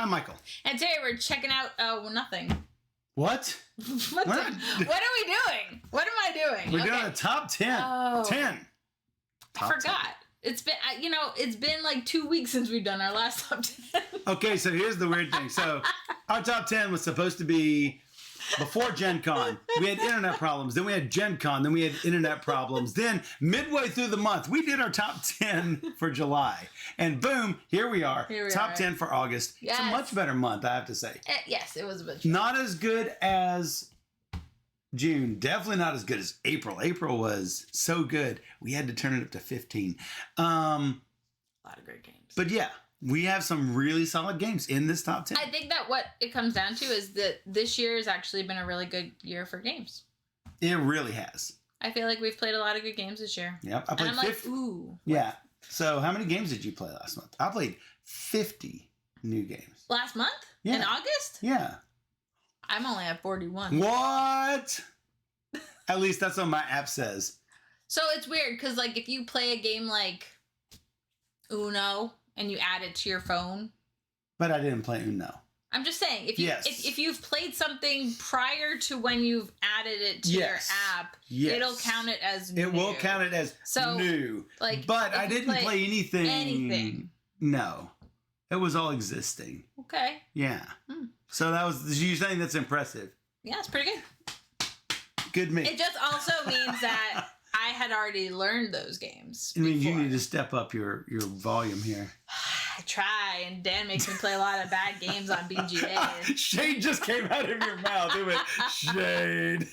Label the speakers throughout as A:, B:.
A: I'm Michael.
B: And today we're checking out nothing.
A: What?
B: What are we doing? What am I doing?
A: We're doing a top 10.
B: Oh.
A: 10.
B: I forgot. It's been, it's been like 2 weeks since we've done our last top 10.
A: Okay, so here's the weird thing. So our top 10 was supposed to be before Gen Con. We had internet problems. Then we had Gen Con. Then we had internet problems. Then midway through the month, we did our top 10 for July. And boom, here we are. Top 10 for August.
B: Yes.
A: It's a much better month, I have to say.
B: Yes, it was a bit.
A: Not as good as June. Definitely not as good as April. April was so good. We had to turn it up to 15.
B: A lot of great games.
A: But yeah, we have some really solid games in this top 10.
B: I think that what it comes down to is that this year has actually been a really good year for games.
A: It really has.
B: I feel like we've played a lot of good games this year.
A: Yep. I played
B: and I'm
A: 50.
B: like, ooh.
A: Yeah. So how many games did you play last month? I played 50 new games.
B: Last month?
A: Yeah.
B: In August?
A: Yeah.
B: I'm only at 41.
A: What? At least that's what my app says.
B: So it's weird because, like, if you play a game like Uno and you add it to your phone.
A: But I didn't play Uno.
B: I'm just saying, if you've played something prior to when you've added it to your app, it'll count it as new.
A: It will count it as new.
B: Like,
A: but I didn't play anything.
B: Anything.
A: No. It was all existing.
B: Okay.
A: Yeah. So that was, you saying that's impressive.
B: Yeah, it's pretty good.
A: Good me.
B: It just also means that I had already learned those games.
A: I mean, you need to step up your volume here.
B: I try, and Dan makes me play a lot of bad games on BGA.
A: Shade just came out of your mouth. It went, Shade.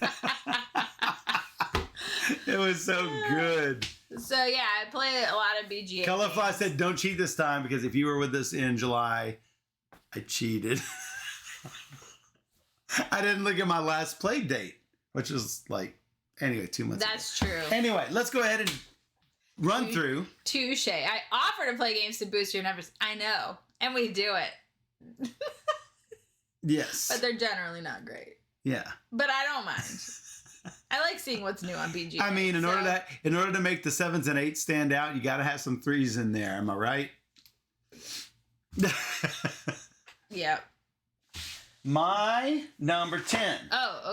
A: It was so good.
B: So, yeah, I play a lot of BGA
A: Colorfly
B: games.
A: said, don't cheat this time, because if you were with us in July, I cheated. I didn't look at my last play date, which was like, anyway, 2 months
B: That's
A: ago.
B: true.
A: Anyway, let's go ahead and run through.
B: Touche. I offer to play games to boost your numbers. I know. And we do it.
A: Yes.
B: But they're generally not great.
A: Yeah.
B: But I don't mind. I like seeing what's new on BGA.
A: I mean, in order to make the 7s and 8s stand out, you got to have some 3s in there. Am I right?
B: Yep.
A: My number 10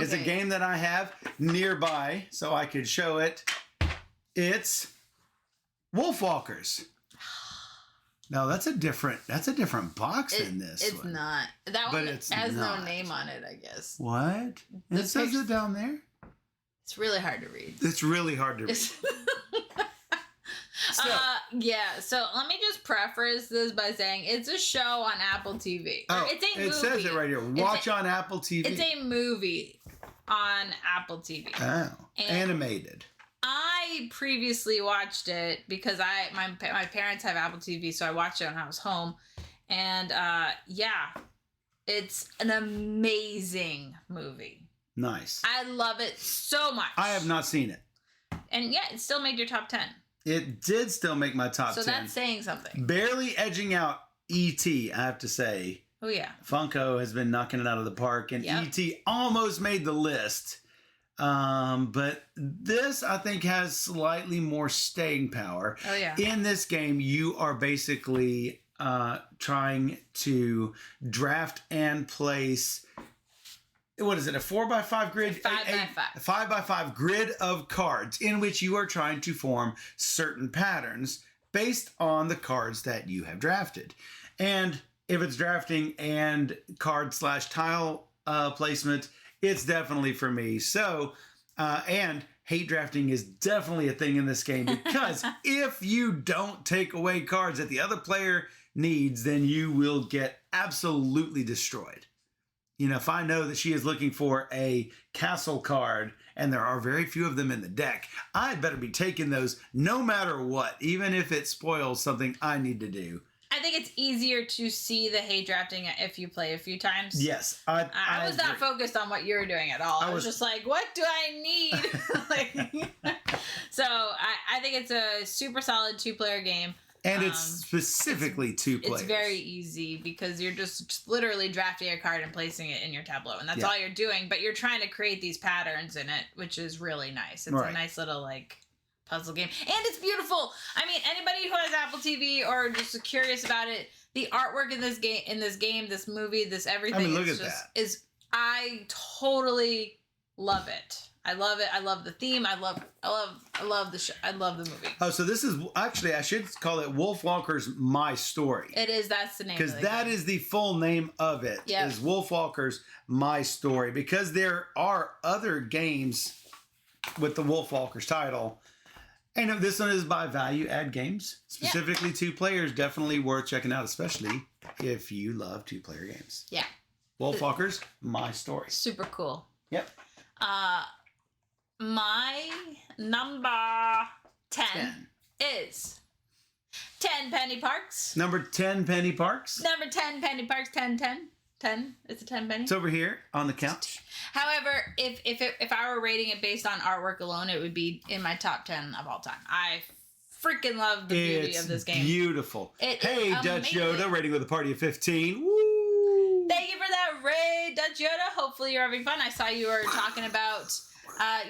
A: is a game that I have nearby, so I could show it. It's WolfWalkers. No, that's a different box than this.
B: It's
A: one.
B: not. That
A: But
B: one
A: it's
B: has
A: not.
B: No name on it, I guess.
A: What? It says it down there.
B: It's really hard to read.
A: It's really hard to read.
B: Yeah, so let me just preface this by saying it's a show on Apple TV. It's a movie.
A: It says it right here. Watch on Apple TV.
B: It's a movie on Apple TV.
A: Oh, animated. I
B: previously watched it because my parents have Apple TV, so I watched it when I was home. And it's an amazing movie.
A: Nice.
B: I love it so much.
A: I have not seen it.
B: And yeah, it still made your top 10.
A: It did still make my top 10.
B: So that's saying something.
A: Barely edging out E.T., I have to say.
B: Oh, yeah.
A: Funko has been knocking it out of the park, and E.T. almost made the list. But this, I think, has slightly more staying power.
B: Oh, yeah.
A: In this game, you are basically trying to draft and place... What is it? A 4x5 grid?
B: 5x5.
A: A 5x5 grid of cards in which you are trying to form certain patterns based on the cards that you have drafted. And if it's drafting and card/tile placement, it's definitely for me. So, and hate drafting is definitely a thing in this game because if you don't take away cards that the other player needs, then you will get absolutely destroyed. You know, if I know that she is looking for a castle card and there are very few of them in the deck, I'd better be taking those no matter what, even if it spoils something I need to do.
B: I think it's easier to see the hate drafting if you play a few times.
A: Yes.
B: I was not focused on what you were doing at all. I was just like, what do I need? So I think it's a super solid 2-player game.
A: And it's specifically 2 players.
B: It's very easy because you're just literally drafting a card and placing it in your tableau. And that's all you're doing. But you're trying to create these patterns in it, which is really nice. It's a nice little, puzzle game. And it's beautiful. I mean, anybody who has Apple TV or just curious about it, the artwork in this game, this movie, this everything.
A: I mean, look at that.
B: I totally love it. I love it. I love the theme. I love the show. I love the movie.
A: Oh, so this is actually, I should call it WolfWalkers My Story.
B: It is. That's the name.
A: Because that is the full name of it.
B: Yep.
A: Is WolfWalkers My Story. Because there are other games with the WolfWalkers title. And this one is by Value Add Games. Specifically 2 players. Definitely worth checking out, especially if you love 2-player games.
B: Yeah.
A: WolfWalkers My Story.
B: Super cool.
A: Yep.
B: My number 10 is Tenpenny Parks.
A: Number 10, Penny Parks.
B: Number 10, Penny Parks. 10. It's a 10 penny.
A: It's over here on the couch.
B: However, if I were rating it based on artwort alone, it would be in my top 10 of all time. I freaking love the beauty of this game.
A: Beautiful. Hey, Dutch Yoda, rating with a party of 15.
B: Woo! Thank you for that, Ray, Dutch Yoda. Hopefully you're having fun. I saw you were talking about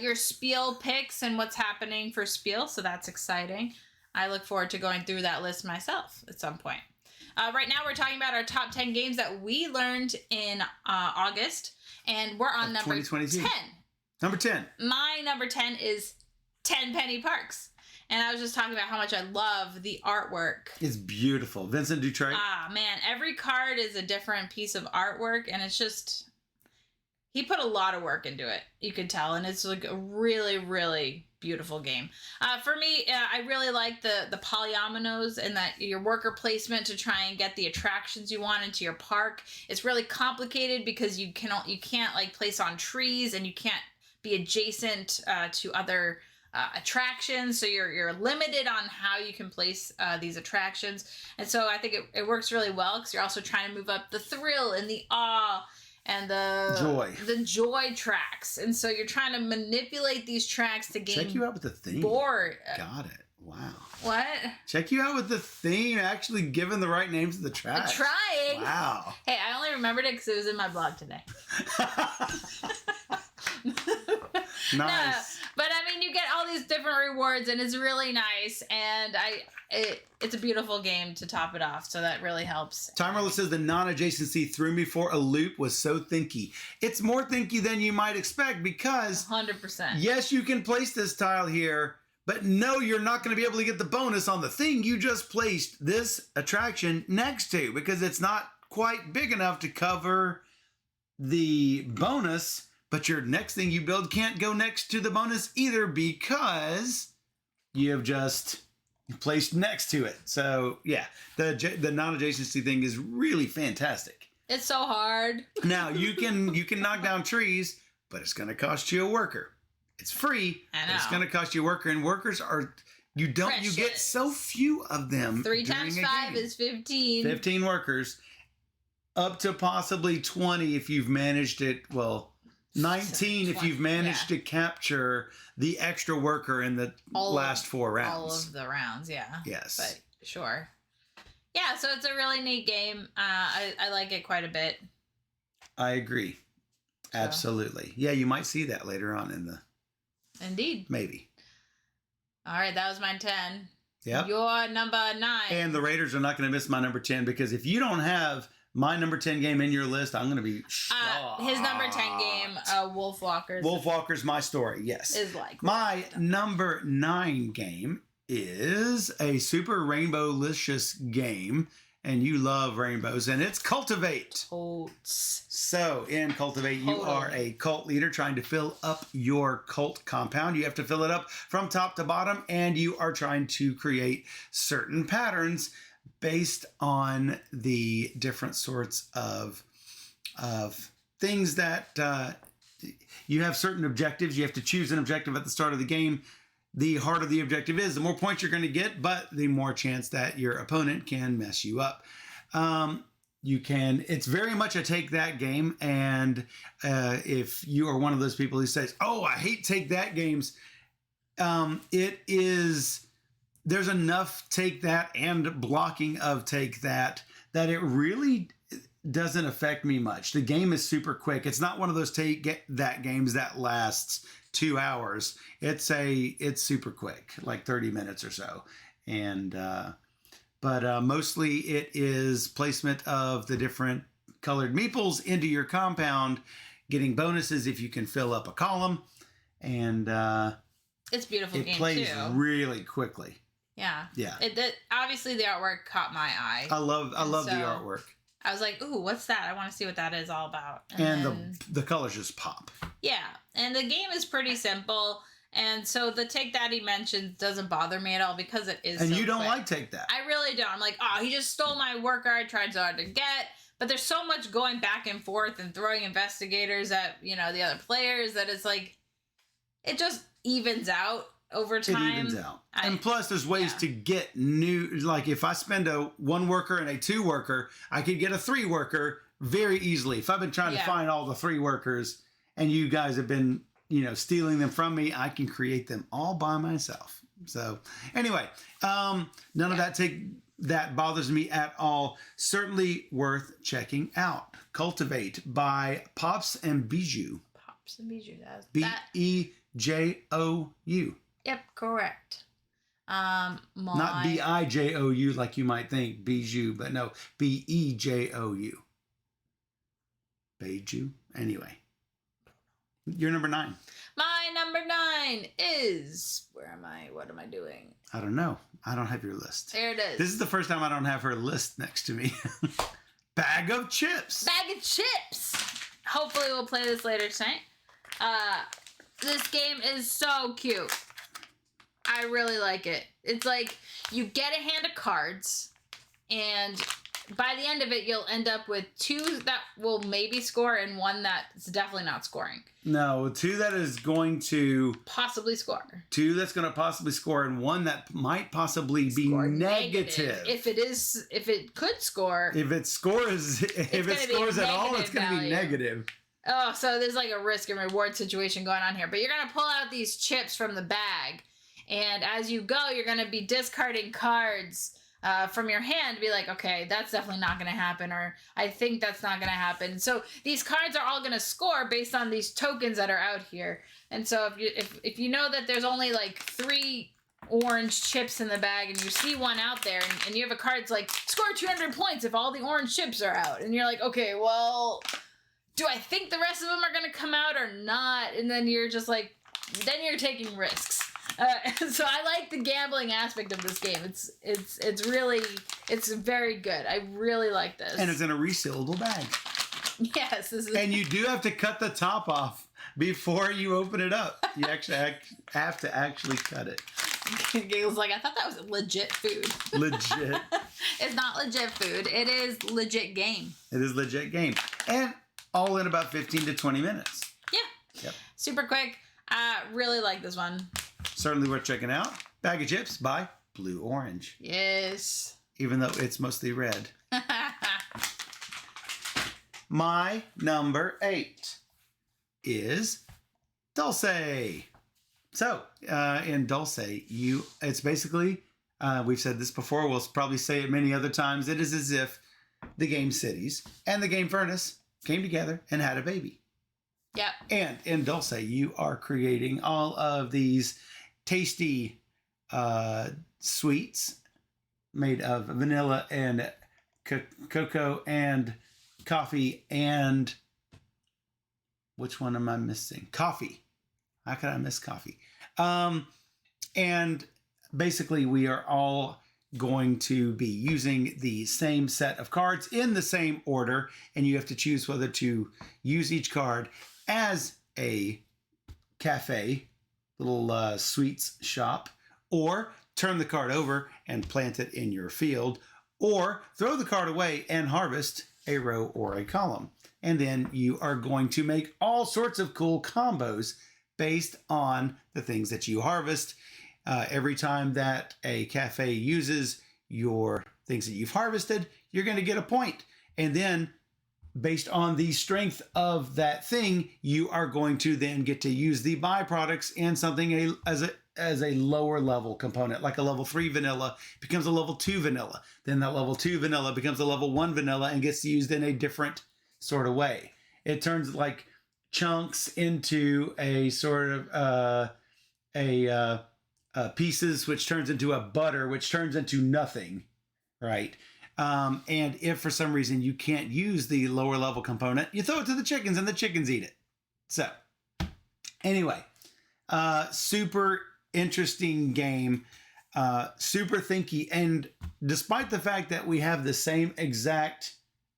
B: your Spiel picks and what's happening for Spiel, so that's exciting. I look forward to going through that list myself at some point. Right now we're talking about our top 10 games that we learned in August, and we're on number 10.
A: Number 10.
B: My number 10 is Tenpenny Parks. And I was just talking about how much I love the artwork.
A: It's beautiful. Vincent Dutrait.
B: Ah, man. Every card is a different piece of artwork, and it's just... He put a lot of work into it, you could tell, and it's like a really, really beautiful game. For me, I really like the polyominoes and that your worker placement to try and get the attractions you want into your park. It's really complicated because you can't like place on trees, and you can't be adjacent to other attractions, so you're limited on how you can place these attractions. And so I think it works really well because you're also trying to move up the thrill and the awe and the joy tracks. And so you're trying to manipulate these tracks to gain...
A: Check you out with the theme.
B: Board.
A: Got it. Wow.
B: What?
A: Check you out with the theme, actually giving the right names of the tracks.
B: I'm trying.
A: Wow.
B: Hey, I only remembered it because it was in my blog today.
A: Nice.
B: No, but I mean, you get all these different rewards, and it's really nice, and it's a beautiful game to top it off, so that really helps.
A: Timerless says the non-adjacency threw me for a loop, was so thinky. It's more thinky than you might expect because
B: 100%.
A: Yes, you can place this tile here, but no, you're not going to be able to get the bonus on the thing you just placed this attraction next to because it's not quite big enough to cover the bonus. But your next thing you build can't go next to the bonus either because you have just placed next to it. So yeah, the non-adjacency thing is really fantastic.
B: It's so hard.
A: Now you can knock down trees, but it's going to cost you a worker. It's free, but it's going to cost you a worker, and workers are
B: Precious.
A: You get so few of them.
B: 3 times 5 is 15.
A: 15 workers, up to possibly 20 if you've managed it. Well, 19 if you've managed to capture the extra worker in the last 4 rounds.
B: All of the rounds, yeah.
A: Yes.
B: But sure. Yeah, so it's a really neat game. I like it quite a bit.
A: I agree. So. Absolutely. Yeah, you might see that later on in the...
B: Indeed.
A: Maybe.
B: All right, that was my 10.
A: Yep.
B: Your number 9.
A: And the Raiders are not going to miss my number 10 because if you don't have... my number 10 game in your list, I'm going to be shocked.
B: His number 10 game, WolfWalkers.
A: WolfWalkers, My Story, yes.
B: Is like...
A: My number 9 game is a super rainbow-licious game, and you love rainbows, and it's CULTivate.
B: Totes.
A: So, in CULTivate, you are a cult leader trying to fill up your cult compound. You have to fill it up from top to bottom, and you are trying to create certain patterns based on the different sorts of things that you have certain objectives. You have to choose an objective at the start of the game. The harder the objective is, the more points you're going to get, but the more chance that your opponent can mess you up. It's very much a take that game. And if you are one of those people who says, oh, I hate take that games, there's enough take that and blocking of take that it really doesn't affect me much. The game is super quick. It's not one of those games that lasts 2 hours. It's super quick, like 30 minutes or so. And but mostly it is placement of the different colored meeples into your compound, getting bonuses if you can fill up a column, and
B: it's a beautiful game too.
A: It plays really quickly.
B: Yeah.
A: Yeah.
B: Obviously the artwork caught my eye.
A: I love the artwork.
B: I was like, ooh, what's that? I want to see what that is all about.
A: And the colors just pop.
B: Yeah. And the game is pretty simple. And so the take that he mentioned doesn't bother me at all because it is
A: And
B: so
A: you don't
B: quick.
A: like take that.
B: I really don't. I'm like, oh, he just stole my worker I tried so hard to get. But there's so much going back and forth and throwing investigators at, the other players that it's like, it just evens out over time.
A: It evens out. And plus there's ways to get new, like if I spend a 1 worker and a 2 worker, I could get a 3 worker very easily. If I've been trying to find all the 3 workers and you guys have been, stealing them from me, I can create them all by myself. So anyway, none of that bothers me at all. Certainly worth checking out. CULTivate by Pops and Bijou.
B: Pops and Bijou.
A: Bijou. Yep,
B: correct.
A: Not Bijou like you might think, Bijou, but no, Bejou. Bijou. Anyway. You're number 9.
B: My number 9 is... Where am I? What am I doing?
A: I don't know. I don't have your list.
B: There it is.
A: This is the first time I don't have her list next to me. Bag of chips.
B: Bag of chips. Hopefully we'll play this later tonight. This game is so cute. I really like it. It's like you get a hand of cards, and by the end of it, you'll end up with 2 that will maybe score and 1 that's definitely not scoring.
A: No, 2 that is going to
B: possibly score.
A: 2 that's going to possibly score, and 1 that might possibly be negative.
B: If it could score.
A: If it scores at all, it's going to be negative.
B: Oh, so there's like a risk and reward situation going on here. But you're going to pull out these chips from the bag. And as you go, you're going to be discarding cards from your hand to be like, okay, that's definitely not going to happen. Or I think that's not going to happen. So these cards are all going to score based on these tokens that are out here. And so if you know that there's only like 3 orange chips in the bag and you see one out there and you have a card that's like, score 200 points if all the orange chips are out. And you're like, okay, well... do I think the rest of them are going to come out or not? And then you're just like, then you're taking risks. So I like the gambling aspect of this game. It's very good. I really like this.
A: And it's in a resealable bag.
B: Yes. This is...
A: And you do have to cut the top off before you open it up. You actually have to actually cut it.
B: Giggle's like, I thought that was legit food.
A: Legit.
B: It's not legit food. It is legit game.
A: It is legit game. And all in about 15 to 20 minutes.
B: Yeah.
A: Yep.
B: Super quick. Really like this one.
A: Certainly worth checking out. Bag of chips by Blue Orange.
B: Yes.
A: Even though it's mostly red. My number 8 is Dulce. So, in Dulce, it's basically, we've said this before, we'll probably say it many other times, it is as if the game cities and the game furnace came together and had a baby.
B: Yep.
A: And in Dulce, you are creating all of these tasty sweets made of vanilla and cocoa and coffee and... which one am I missing? Coffee. How could I miss coffee? And basically, we are all going to be using the same set of cards in the same order, and you have to choose whether to use each card as a cafe, little sweets shop, or turn the card over and plant it in your field, or throw the card away and harvest a row or a column. And then you are going to make all sorts of cool combos based on the things that you harvest. Every time that a cafe uses your things that you've harvested, you're going to get a point. And then based on the strength of that thing, you are going to then get to use the byproducts and something as as a lower level component, like a level 3 vanilla becomes a level 2 vanilla. Then that level 2 vanilla becomes a level 1 vanilla and gets used in a different sort of way. It turns like chunks into a sort of pieces, which turns into a butter, which turns into nothing, right? And if for some reason you can't use the lower level component, you throw it to the chickens and the chickens eat it. So anyway, super interesting game, super thinky. And despite the fact that we have the same exact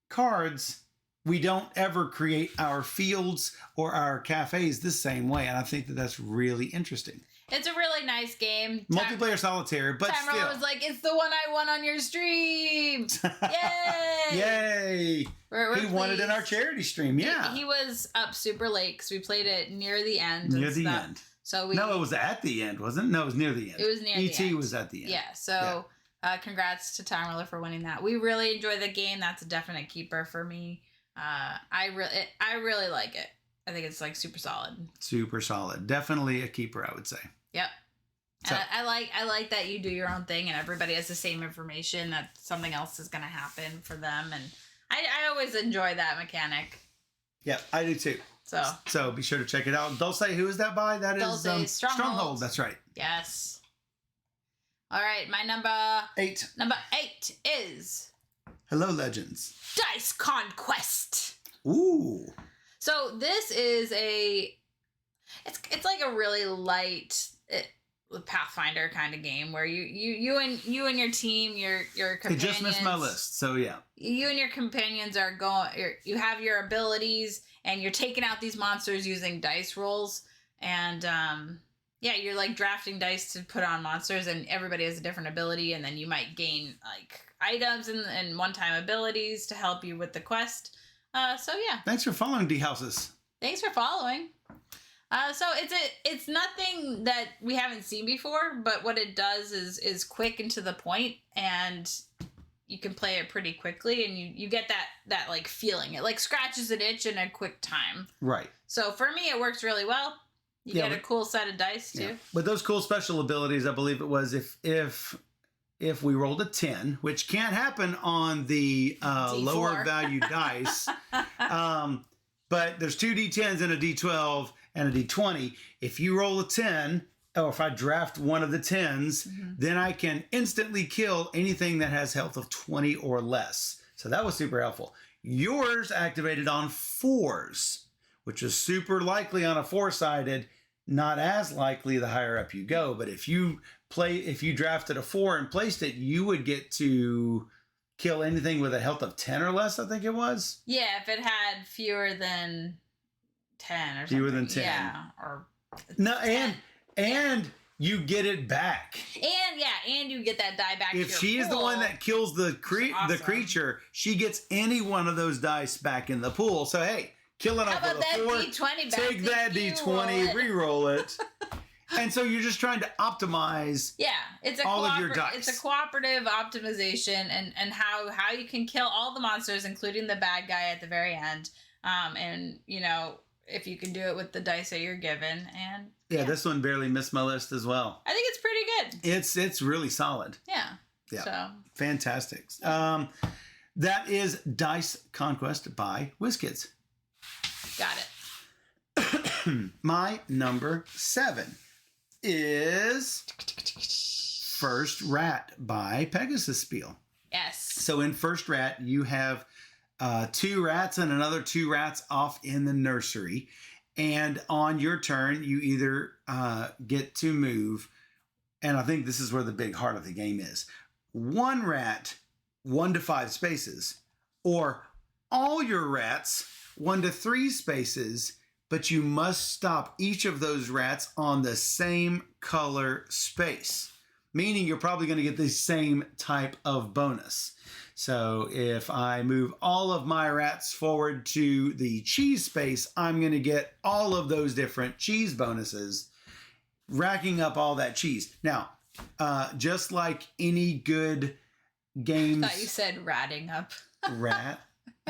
A: cards, we don't ever create our fields or our cafes the same way. And I think that that's really interesting.
B: It's a really nice game.
A: Multiplayer solitaire, but
B: Timer
A: still.
B: was like, it's the one I won on your stream. Yay!
A: Yay!
B: We're
A: He won it in our charity stream, yeah.
B: He was up super late because we played it near the end.
A: Near the end.
B: So
A: No, it was at the end, wasn't it? No, it was near the end.
B: It was near the end.
A: ET was at the end.
B: Yeah, so congrats to Timer for winning that. We really enjoy the game. That's a definite keeper for me. I really like it. I think it's like super solid. Super solid.
A: Definitely a keeper, I would say.
B: Yep.
A: So,
B: and I like that you do your own thing and everybody has the same information, that something else is going to happen for them, and I always enjoy that mechanic.
A: Yeah, I do too. So be sure to check it out. Dulce, who is that by? That
B: Dulce,
A: is Stronghold. That's right.
B: Yes. All right, my number
A: 8.
B: Number 8 is
A: Hello Legends.
B: Dice Conquest.
A: Ooh.
B: So this is it's like a really light Pathfinder kind of game where you and your team, your companions.
A: It just missed my list, so yeah.
B: You and your companions are you have your abilities and you're taking out these monsters using dice rolls, and you're like drafting dice to put on monsters, and everybody has a different ability, and then you might gain like items and one-time abilities to help you with the quest. So yeah.
A: Thanks for following, D Houses.
B: Thanks for following. So it's nothing that we haven't seen before, but what it does is quick and to the point, and you can play it pretty quickly, and you get that like feeling. It like scratches an itch in a quick time. Right. So for me, it works really well. You get a cool set of dice too. Yeah.
A: But those cool special abilities, I believe it was if we rolled a 10, which can't happen on the lower value dice, but there's 2 D10s and a D12 and a D20. If you roll a 10, or if I draft one of the 10s, then I can instantly kill anything that has health of 20 or less. So that was super helpful. Yours activated on 4s, which is super likely on a 4-sided, not as likely the higher up you go. But if you drafted a 4 and placed it, you would get to kill anything with a health of 10 or less, I think it was.
B: Yeah, if it had fewer than 10 or something.
A: Fewer than 10.
B: Yeah, or
A: no, 10. And you get it back.
B: And you get that die back.
A: If she is the one that kills the creature, she gets any one of those dice back in the pool. So hey, kill it off with a 4.
B: D20 back,
A: take that D20, re-roll it. And so you're just trying to optimize all of your dice.
B: It's a cooperative optimization and how you can kill all the monsters, including the bad guy at the very end. And if you can do it with the dice that you're given. And
A: this one barely missed my list as well.
B: I think it's pretty good.
A: It's really solid.
B: Yeah.
A: So fantastic. That is Dice Conquest by WizKids.
B: Got it.
A: My number 7 is First Rat by Pegasus Spiel.
B: Yes.
A: So in First Rat, you have 2 rats and another 2 rats off in the nursery. And on your turn, you either get to move, and I think this is where the big heart of the game is, 1 rat 1 to 5 spaces, or all your rats 1 to 3 spaces, but you must stop each of those rats on the same color space, meaning you're probably going to get the same type of bonus. So if I move all of my rats forward to the cheese space, I'm going to get all of those different cheese bonuses, racking up all that cheese. Now, just like any good games...
B: I thought you said ratting up.
A: Rat?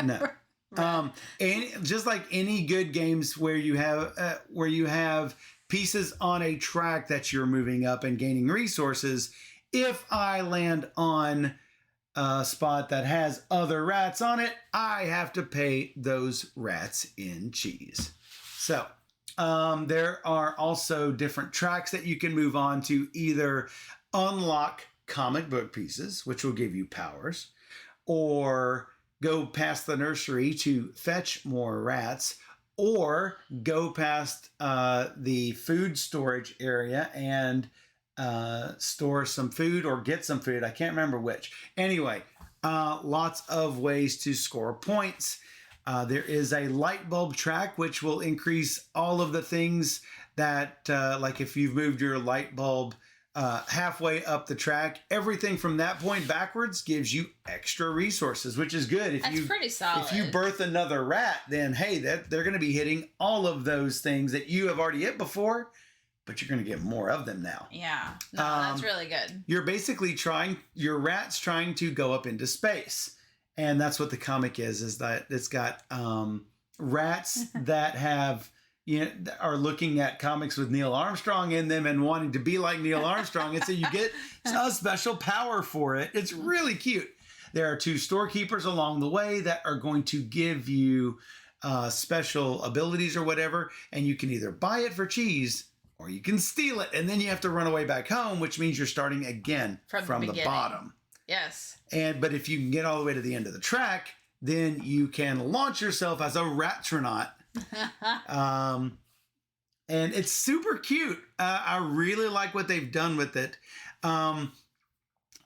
A: No. And just like any good games where you have pieces on a track that you're moving up and gaining resources. If I land on a spot that has other rats on it, I have to pay those rats in cheese. So there are also different tracks that you can move on to either unlock comic book pieces, which will give you powers, or go past the nursery to fetch more rats, or go past the food storage area and store some food or get some food. I can't remember which. Anyway, lots of ways to score points. There is a light bulb track, which will increase all of the things that, like if you've moved your light bulb halfway up the track, everything from that point backwards gives you extra resources, which is good.
B: That's pretty solid.
A: If you birth another rat, then hey, they're going to be hitting all of those things that you have already hit before, but you're going to get more of them now.
B: Yeah, no, that's really good.
A: You're basically your rat's trying to go up into space. And that's what the comic is that it's got rats that have, are looking at comics with Neil Armstrong in them and wanting to be like Neil Armstrong. And so you get a special power for it. It's really cute. There are 2 storekeepers along the way that are going to give you special abilities or whatever. And you can either buy it for cheese or you can steal it. And then you have to run away back home, which means you're starting again from the bottom.
B: Yes.
A: But if you can get all the way to the end of the track, then you can launch yourself as a ratronaut. And it's super cute. I really like what they've done with it. I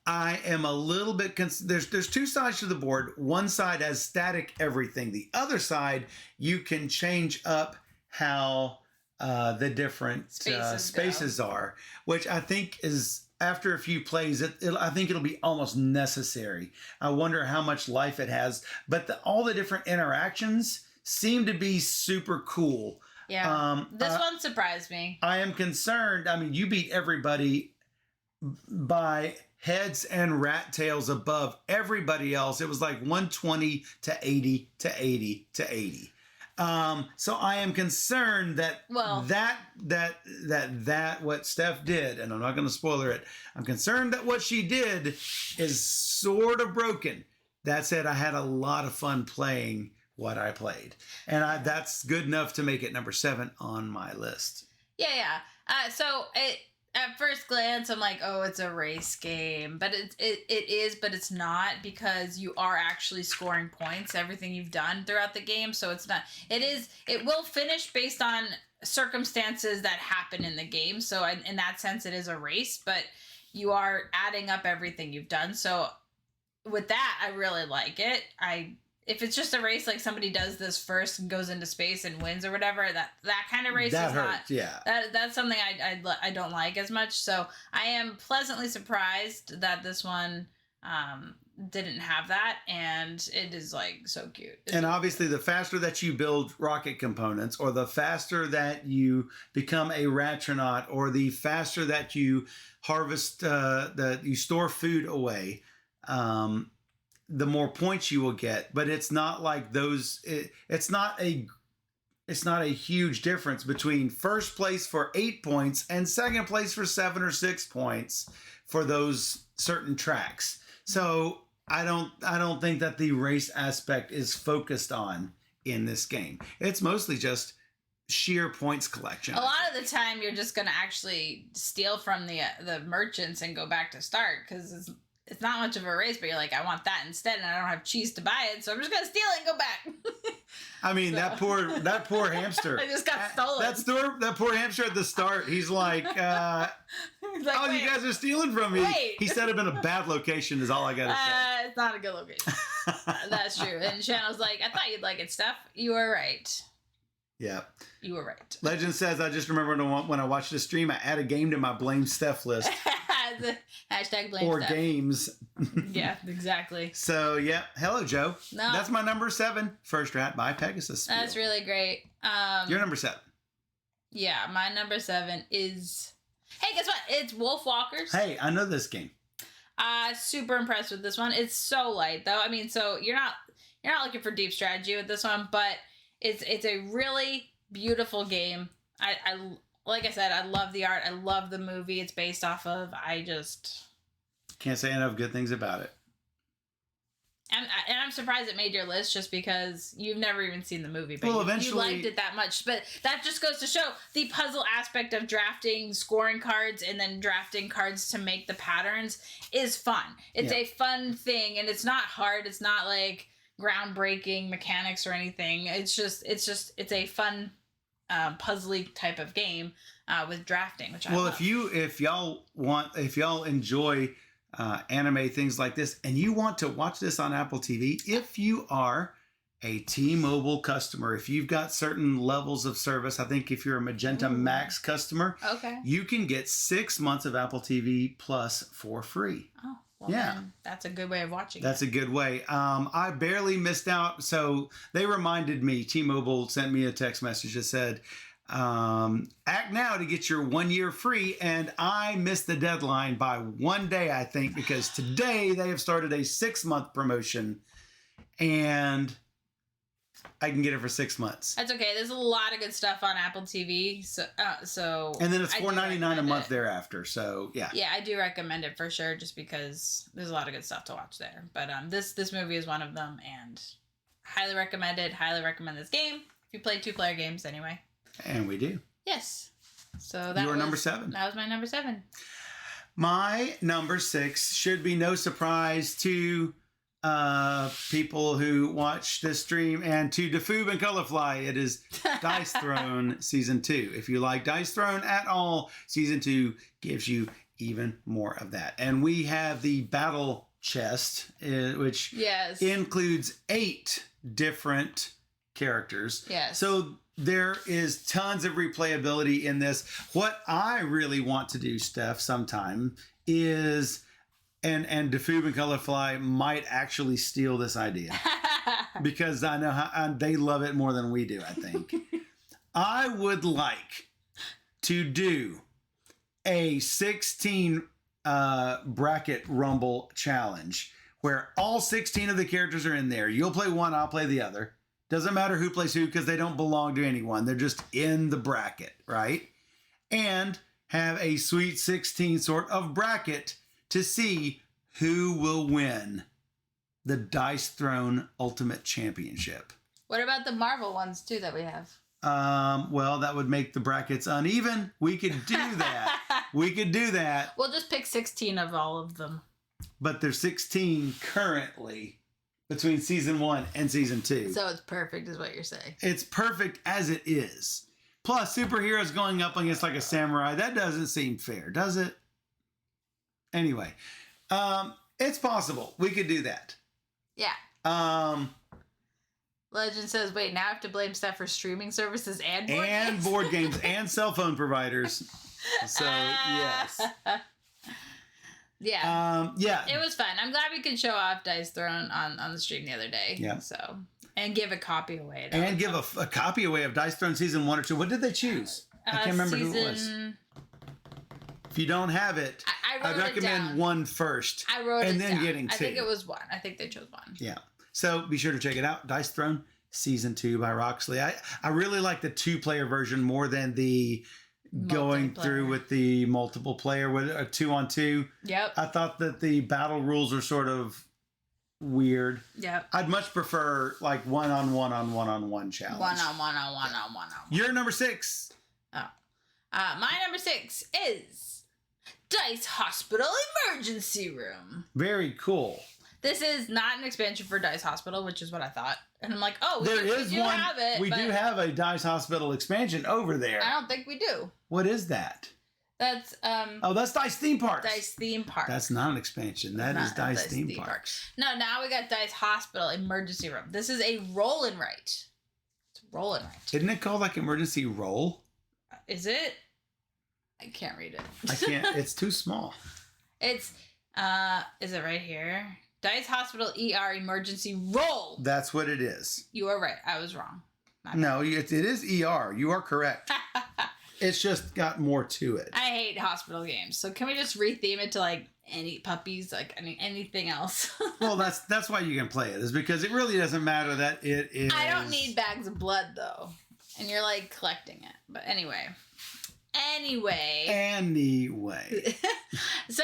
A: am a little bit there's 2 sides to the board. One side has static everything. The other side, you can change up how the different spaces are, which I think is, after a few plays, I think it'll be almost necessary. I wonder how much life it has. But all the different interactions seem to be super cool.
B: Yeah, this one surprised me.
A: I am concerned. I mean, you beat everybody by heads and rat tails above everybody else. It was like 120 to 80 to 80 to 80. So I am concerned that what Steph did, and I'm not going to spoiler it, I'm concerned that what she did is sort of broken. That said, I had a lot of fun playing what I played, and that's good enough to make it number 7 on my list.
B: Yeah. So at first glance, I'm like, oh, it's a race game, but it is, but it's not, because you are actually scoring points, everything you've done throughout the game. So it's not, it will finish based on circumstances that happen in the game. So in that sense, it is a race, but you are adding up everything you've done. So with that, I really like it. If it's just a race, like somebody does this first and goes into space and wins or whatever, that kind of race
A: that
B: is
A: hurts,
B: not.
A: Yeah,
B: that's something I don't like as much. So I am pleasantly surprised that this one didn't have that, and it is like so cute.
A: And obviously, the faster that you build rocket components, or the faster that you become a ratronaut, or the faster that you harvest, that you store food away, the more points you will get. But it's not like those. It's not a huge difference between first place for 8 points and second place for 7 or 6 points for those certain tracks. So I don't think that the race aspect is focused on in this game. It's mostly just sheer points collection.
B: A lot of the time, you're just going to actually steal from the merchants and go back to start, because it's not much of a race, but you're like, I want that instead, and I don't have cheese to buy it, so I'm just gonna steal it and go back.
A: I mean, that poor hamster.
B: I just got stolen.
A: That poor hamster at the start. He's like, oh, wait, you guys are stealing from me.
B: Wait.
A: He set up in a bad location, is all I gotta say.
B: It's not a good location. That's true. And Shanna's like, I thought you'd like it, Steph. You were right.
A: Yeah.
B: You were right.
A: Legend says, I just remember when I watched the stream, I add a game to my Blame Steph list.
B: The hashtag blame
A: or
B: Steph.
A: Games.
B: Yeah, exactly.
A: So, yeah. Hello, Joe.
B: No.
A: That's my number 7. First Rat by Pegasus.
B: That's really great.
A: Your number 7.
B: Yeah, my number 7 is... Hey, guess what? It's WolfWalkers.
A: Hey, I know this game.
B: Super impressed with this one. It's so light, though. I mean, so you're not looking for deep strategy with this one, but it's a really beautiful game. like I said, I love the art. I love the movie it's based off of. I just
A: can't say enough good things about it.
B: And I'm surprised it made your list just because you've never even seen the movie, but
A: eventually,
B: you liked it that much. But that just goes to show the puzzle aspect of drafting, scoring cards, and then drafting cards to make the patterns is fun. It's a fun thing, and it's not hard. It's not like groundbreaking mechanics or anything. It's a fun puzzly type of game with drafting, which I love.
A: If y'all enjoy anime, things like this, and you want to watch this on Apple TV, if you are a T-Mobile customer, if you've got certain levels of service, I think if you're a Magenta Max customer, you can get 6 months of Apple TV Plus for free.
B: Oh, well, then that's a good way of watching
A: That's a good way. I barely missed out, so they reminded me. T-Mobile sent me a text message that said, act now to get your 1 year free, and I missed the deadline by 1 day, I think, because today they have started a 6-month promotion, and I can get it for 6 months.
B: That's okay. There's a lot of good stuff on Apple TV, so
A: and then it's $4.99 a month thereafter. So yeah,
B: I do recommend it for sure, just because there's a lot of good stuff to watch there. But this movie is one of them, and highly recommend it. Highly recommend this game if you play 2-player games anyway.
A: And we do.
B: Yes. So that was
A: number 7.
B: That was my number 7.
A: My number 6 should be no surprise to people who watch this stream and to Defoob and Colorfly. It is Dice Throne Season 2. If you like Dice Throne at all, Season 2 gives you even more of that. And we have the battle chest, which includes 8 different characters.
B: Yes.
A: So there is tons of replayability in this. What I really want to do, Steph, sometime is, and Defoob and Colorfly might actually steal this idea because I know how they love it more than we do, I think. I would like to do a 16 bracket rumble challenge where all 16 of the characters are in there. You'll play one, I'll play the other. Doesn't matter who plays who because they don't belong to anyone. They're just in the bracket, right? And have a Sweet 16 sort of bracket to see who will win the Dice Throne Ultimate Championship.
B: What about the Marvel ones too that we have?
A: Well, that would make the brackets uneven. We could do that.
B: We'll just pick 16 of all of them.
A: But there's 16 currently between Season 1 and Season 2.
B: So it's perfect is what you're saying.
A: It's perfect as it is. Plus, superheroes going up against like a samurai, that doesn't seem fair, does it? Anyway, it's possible. We could do that.
B: Yeah. Legend says, wait, now I have to blame Steph for streaming services and board games?
A: And board games and cell phone providers. So, yes.
B: Yeah. It was fun. I'm glad we could show off Dice Throne on the stream the other day.
A: Yeah.
B: So, and give a copy away.
A: And give a copy away of Dice Throne Season 1 or 2. What did they choose? I can't remember who it was. If you don't have it, I'd recommend 1 first.
B: I wrote
A: and
B: it
A: then
B: down.
A: getting 2.
B: I think it was 1. I think they chose 1.
A: Yeah. So be sure to check it out. Dice Throne Season 2 by Roxley. I really like the 2-player version more than the going through with the multiple player with a 2-on-2.
B: Yep.
A: I thought that the battle rules are sort of weird.
B: Yep.
A: I'd much prefer like 1-on-1 on 1-on-1 challenge.
B: 1-on-1 on 1-on-1 on.
A: Your number 6.
B: Oh. My number 6 is Dice Hospital Emergency Room.
A: Very cool.
B: This is not an expansion for Dice Hospital, which is what I thought. And I'm like, oh,
A: we do one.
B: Have it.
A: We do have a Dice Hospital expansion over there.
B: I don't think we do.
A: What is that?
B: That's
A: Oh, that's Dice Theme Parks.
B: Dice Theme Parks.
A: That's not an expansion. That is Dice Theme Parks.
B: No, now we got Dice Hospital Emergency Room. This is a roll and write. It's roll and write.
A: Isn't it called like Emergency Roll?
B: Is it? I can't read it.
A: I can't. It's too small.
B: It's is it right here? Dice Hospital ER Emergency Roll.
A: That's what it is.
B: You are right. I was wrong.
A: No, it is ER. You are correct. It's just got more to it.
B: I hate hospital games. So can we just retheme it to like any puppies, like anything else?
A: Well, that's why you can play it, is because it really doesn't matter that it is.
B: I don't need bags of blood though. And you're like collecting it. But anyway.
A: Anyway.
B: So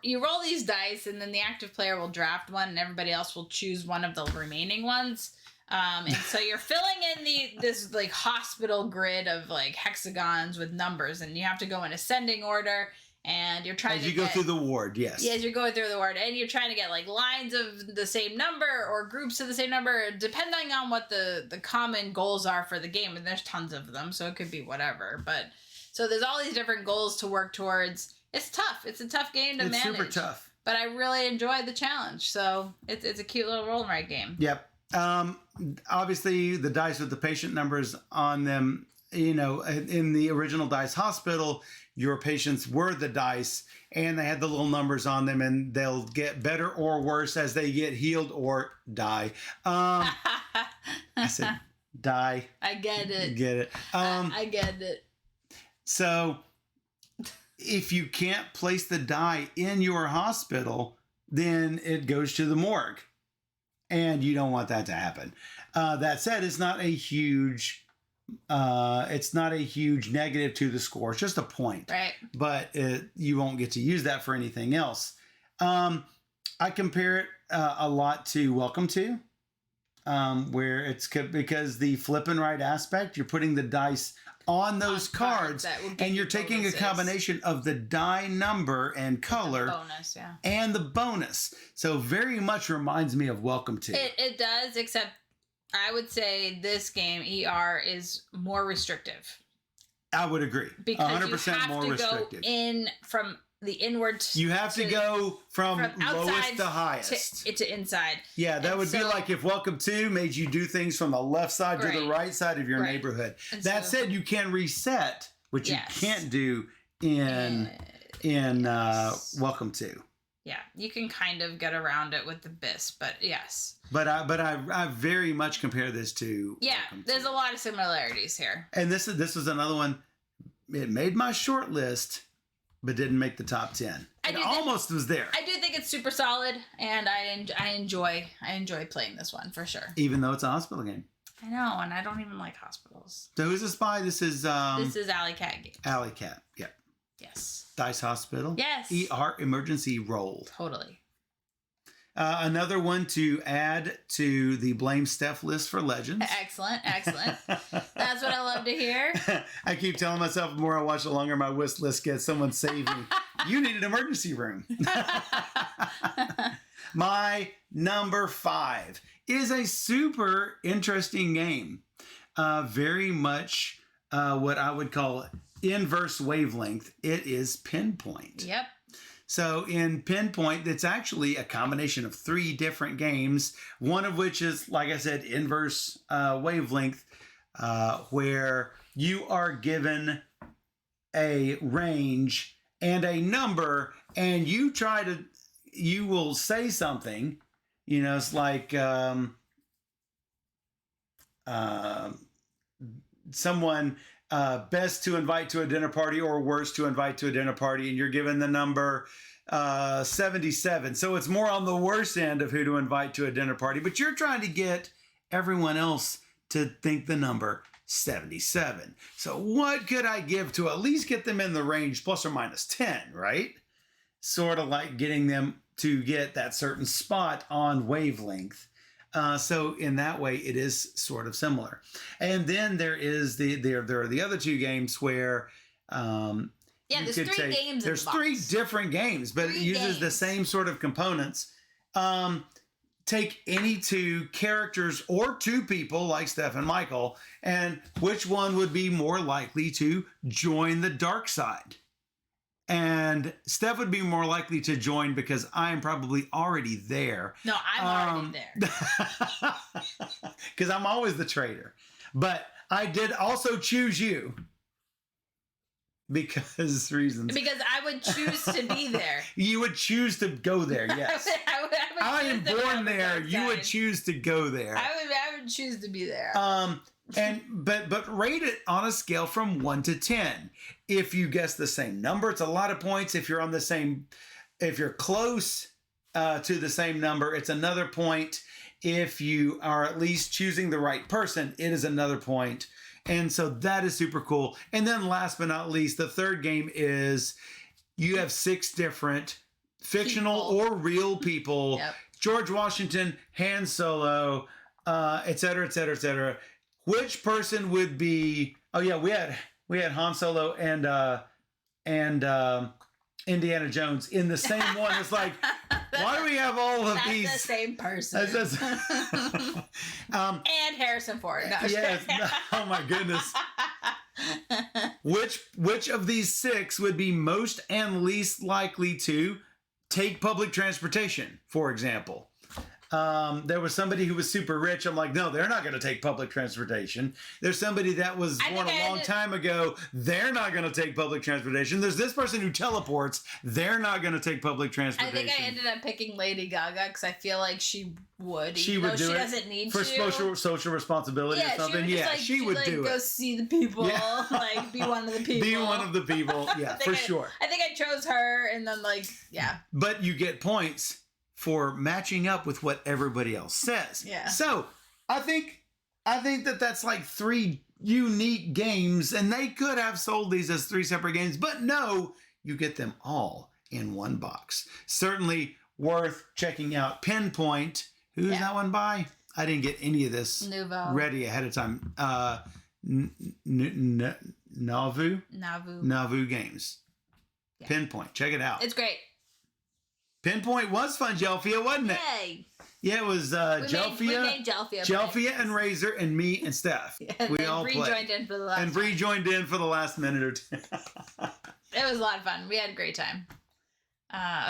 B: you roll these dice, and then the active player will draft one, and everybody else will choose one of the remaining ones. And so you're filling in this like hospital grid of like hexagons with numbers, and you have to go in ascending order. And you're trying
A: as you go through the ward, yes.
B: Yeah, as you're going through the ward, and you're trying to get like lines of the same number or groups of the same number, depending on what the common goals are for the game. And there's tons of them, so it could be whatever. But so there's all these different goals to work towards. It's tough. It's a tough game to manage.
A: It's super tough.
B: But I really enjoyed the challenge, so it's a cute little roll and write game.
A: Yep. Obviously, the dice with the patient numbers on them. You know, in the original Dice Hospital, your patients were the dice, and they had the little numbers on them, and they'll get better or worse as they get healed or die. I said die.
B: I get it.
A: Get it.
B: I get it.
A: So, if you can't place the die in your hospital, then it goes to the morgue, and you don't want that to happen. That said, it's not a huge negative to the score. It's just a point.
B: Right.
A: But you won't get to use that for anything else. I compare it a lot to Welcome to, where it's because the flip and right aspect, you're putting the dice on those cards, and you're taking a combination of the die number and color
B: bonus, yeah,
A: and the bonus. So very much reminds me of Welcome to.
B: It does, except I would say this game, ER, is more restrictive.
A: I would agree.
B: Because
A: 100% more restrictive.
B: Go in from the inward.
A: You have to go from lowest to highest.
B: To inside.
A: Yeah, that would be like if Welcome to made you do things from the left side to the right side of your neighborhood. And that said, you can reset, which you can't do in Welcome to.
B: Yeah, you can kind of get around it with the BIS, but yes.
A: But I very much compare this to.
B: Yeah, there's a lot of similarities here.
A: And this is another one. It made my short list, but didn't make the top 10. It almost was there.
B: I do think it's super solid, and I enjoy playing this one for sure.
A: Even though it's a hospital game.
B: I know, and I don't even like hospitals.
A: So who's this by? This is
B: Alley Cat Games.
A: Alley Cat, yep.
B: Yes.
A: Dice Hospital.
B: Yes.
A: ER Emergency Roll.
B: Totally.
A: Another one to add to the Blame Steph list for Legends.
B: Excellent. That's what I love to hear.
A: I keep telling myself the more I watch, the longer my wish list gets. Someone save me. You need an emergency room. My number 5 is a super interesting game. Very much what I would call inverse wavelength. It is PinPoint.
B: Yep.
A: So in PinPoint, it's actually a combination of 3 different games, one of which is, like I said, inverse wavelength, where you are given a range and a number, and you will say something, you know, it's like someone best to invite to a dinner party or worst to invite to a dinner party, and you're given the number 77. So it's more on the worst end of who to invite to a dinner party, but you're trying to get everyone else to think the number 77. So what could I give to at least get them in the range plus or minus 10, right? Sort of like getting them to get that certain spot on wavelength. So in that way, it is sort of similar. And then there is there are the other 2 games where
B: there's 3 games.
A: There's 3 different games, but it uses the same sort of components. Take any 2 characters or 2 people like Steph and Michael, and which one would be more likely to join the dark side? And Steph would be more likely to join because I am probably already there.
B: No, I'm already there.
A: Because I'm always the traitor. But I did also choose you. Because reasons.
B: Because I would choose to be there.
A: You would choose to go there, yes. I am born there. You would choose to go there.
B: I would choose to be there.
A: But rate it on a scale from 1 to 10. If you guess the same number, it's a lot of points. If you're close to the same number, it's another point. If you are at least choosing the right person, it is another point. And so that is super cool. And then last but not least, the third game is you have 6 different fictional or real people.
B: Yep.
A: George Washington, Han Solo, et cetera, et cetera, et cetera. Which person would be? Oh yeah, we had Han Solo and Indiana Jones in the same one. It's like, why do we have all of
B: That's
A: these?
B: the same person. And Harrison Ford. No,
A: yes. Oh my goodness. Which of these 6 would be most and least likely to take public transportation, for example? There was somebody who was super rich. I'm like, no, they're not going to take public transportation. There's somebody that was born a long time ago. They're not going to take public transportation. There's this person who teleports. They're not going to take public transportation.
B: I think I ended up picking Lady Gaga because I feel like she would.
A: She would do
B: she
A: it
B: doesn't need
A: for
B: to.
A: social responsibility or something. She would do
B: go
A: it.
B: see the people.
A: Yeah.
B: Like be one of the people.
A: Be one of the people. Yeah, for sure.
B: I think I chose her, and then
A: But you get points for matching up with what everybody else says.
B: Yeah.
A: So I think that that's like 3 unique games, and they could have sold these as 3 separate games, but no, you get them all in one box. Certainly worth checking out. PinPoint. Who's that one by? I didn't get any of this ready ahead of time. Navu Games. Yeah. PinPoint. Check it out.
B: It's great.
A: PinPoint was fun, Jelfia, wasn't it?
B: Yay!
A: Yeah, it was Jelfia.
B: We made Jelfia.
A: Jelfia and Razor and me and Steph.
B: Yeah,
A: we all
B: rejoined in for the last.
A: And rejoined in for the last minute or 2.
B: It was a lot of fun. We had a great time.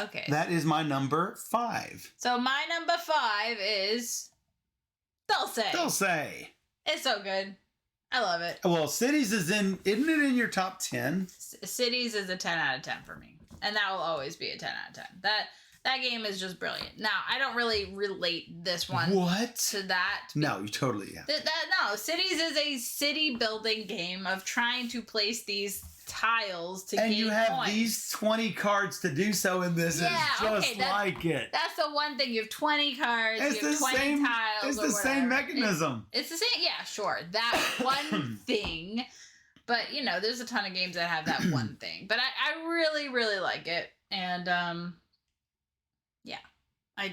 B: Okay.
A: That is my number 5.
B: So my number 5 is Dulce.
A: Dulce.
B: It's so good. I love it.
A: Well, Cities isn't it in your top 10?
B: Cities is a 10 out of 10 for me. And that will always be a 10 out of 10. That game is just brilliant. Now, I don't really relate this one to that.
A: No, you totally have.
B: No, Cities is a city building game of trying to place these tiles to gain points. And you have
A: these 20 cards to do so in this. Yeah, it's just like it.
B: That's the one thing. You have 20 cards, you have 20 tiles.
A: It's the same mechanism.
B: It's the same. Yeah, sure. That one thing. But, there's a ton of games that have that one thing. But I really, really like it. And, I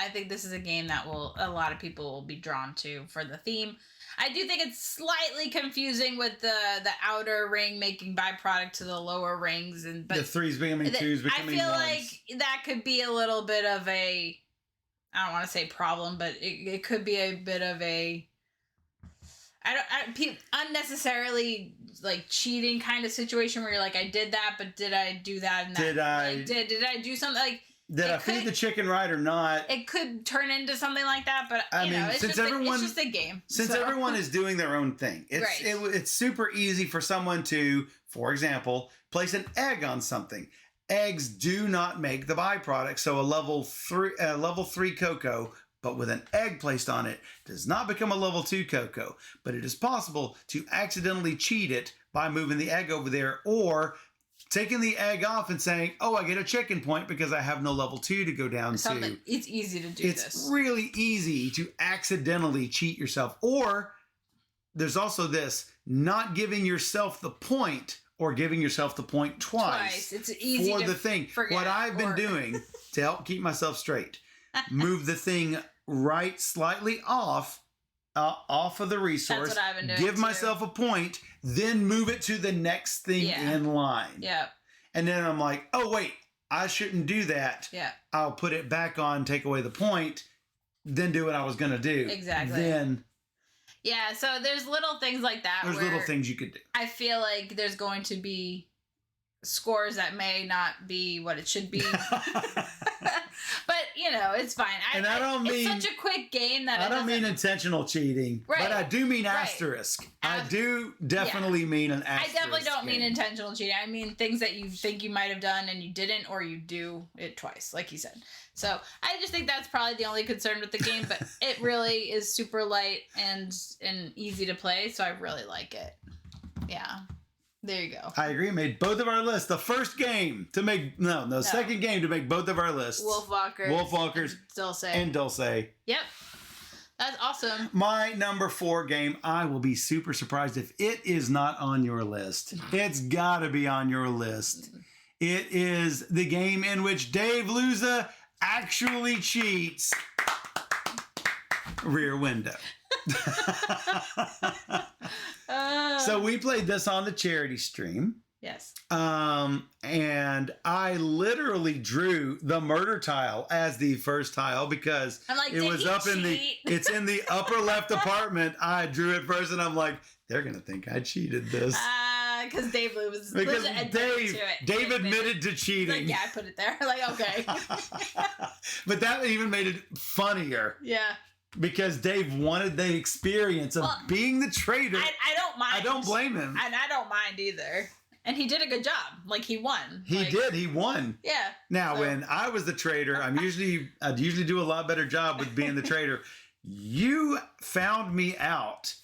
B: think this is a game that a lot of people will be drawn to for the theme. I do think it's slightly confusing with the outer ring making byproduct to the lower rings. But
A: the 3s becoming 2s becoming 1s.
B: I feel like that could be a little bit of I don't want to say problem, but it could be a bit of unnecessarily cheating kind of situation where you're like, I did that, but did I do that? And did I do something
A: Did I feed the chicken right or not?
B: It could turn into something like that, but it's just a game.
A: Since everyone is doing their own thing, it's super easy for someone to, for example, place an egg on something. Eggs do not make the byproduct, so a level 3 cocoa, but with an egg placed on it, does not become a level 2 cocoa. But it is possible to accidentally cheat it by moving the egg over there, or taking the egg off and saying, oh, I get a chicken point because I have no level 2 to go down to.
B: It's easy to do this.
A: It's really easy to accidentally cheat yourself. Or there's also this, not giving yourself the point or giving yourself the point twice.
B: It's easy
A: for
B: to
A: the thing.
B: Forget
A: what I've been doing to help keep myself straight, move the thing right slightly off of the resource.
B: That's what I've been doing
A: give myself a point, then move it to the next thing in line.
B: Yeah. And
A: then I'm like, oh wait, I shouldn't do that.
B: Yeah.
A: I'll put it back on, take away the point, then do what I was gonna do.
B: Exactly.
A: Then
B: yeah, so there's little things like that.
A: There's little things you could do.
B: I feel like there's going to be scores that may not be what it should be. But, it's fine.
A: I don't mean...
B: It's such a quick game that
A: I don't mean intentional cheating.
B: Right.
A: But I do mean asterisk. I do definitely mean an asterisk.
B: I definitely don't mean intentional cheating. I mean things that you think you might have done and you didn't, or you do it twice, like you said. So I just think that's probably the only concern with the game, but it really is super light and easy to play, so I really like it. Yeah. There you go.
A: I agree. Made both of our lists. The first game to make second game to make both of our lists.
B: WolfWalkers.
A: Dulce. And Dulce.
B: Yep. That's awesome.
A: My number 4 game, I will be super surprised if it is not on your list. It's got to be on your list. It is the game in which Dave Luza actually cheats. Rear Window. So we played this on the charity stream.
B: Yes.
A: And I literally drew the murder tile as the first tile because
B: I'm like,
A: it was up in it's in the upper left apartment. I drew it first and I'm like, they're going to think I cheated this.
B: Because Dave was
A: Because
B: Dave
A: admitted to cheating.
B: Like, yeah, I put it there. Like, okay.
A: But that even made it funnier.
B: Yeah.
A: Because Dave wanted the experience of being the traitor.
B: I don't mind.
A: I don't blame him.
B: And I don't mind either. And he did a good job. Like, he won.
A: He did. He won.
B: Yeah.
A: Now, when I was the traitor, I'd usually do a lot better job with being the traitor. You found me out.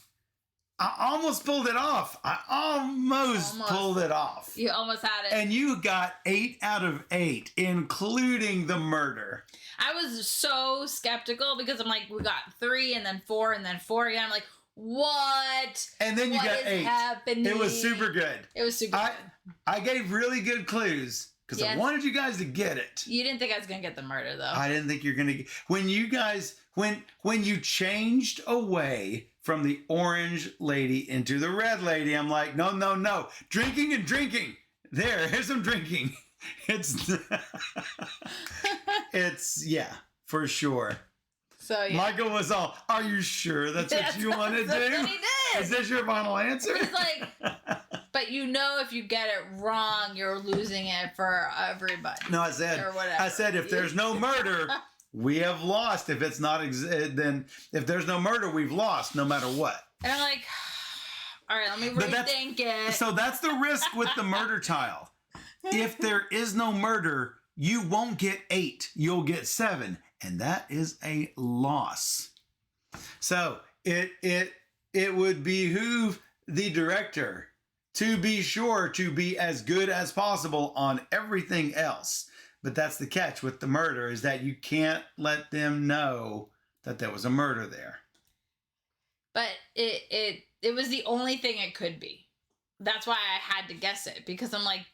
A: I almost pulled it off. I almost pulled it off.
B: You almost had it.
A: And you got 8 out of 8, including the murder.
B: I was so skeptical because I'm like, we got 3 and then 4 and then 4 again. I'm like, what?
A: And then you got 8.
B: Happening?
A: It was super good.
B: It was super good.
A: I gave really good clues because I wanted you guys to get it.
B: You didn't think I was going to get the murder, though.
A: I didn't think you're going to get... When you guys... When you changed away from the orange lady into the red lady, I'm like, no. Drinking and drinking. Here's some drinking. It's yeah, for sure.
B: So yeah.
A: Michael was all, are you sure that's what you want to do?
B: That's what he did.
A: Is this your final answer?
B: He's like, but if you get it wrong, you're losing it for everybody.
A: No, I said if there's no murder, we have lost. If it's not, then if there's no murder, we've lost no matter what.
B: And I'm like, all right, let me rethink it.
A: So that's the risk with the murder tile. If there is no murder, you won't get 8. You'll get 7. And that is a loss. So it would behoove the director to be sure to be as good as possible on everything else. But that's the catch with the murder, is that you can't let them know that there was a murder there.
B: But it was the only thing it could be. That's why I had to guess it, because I'm like,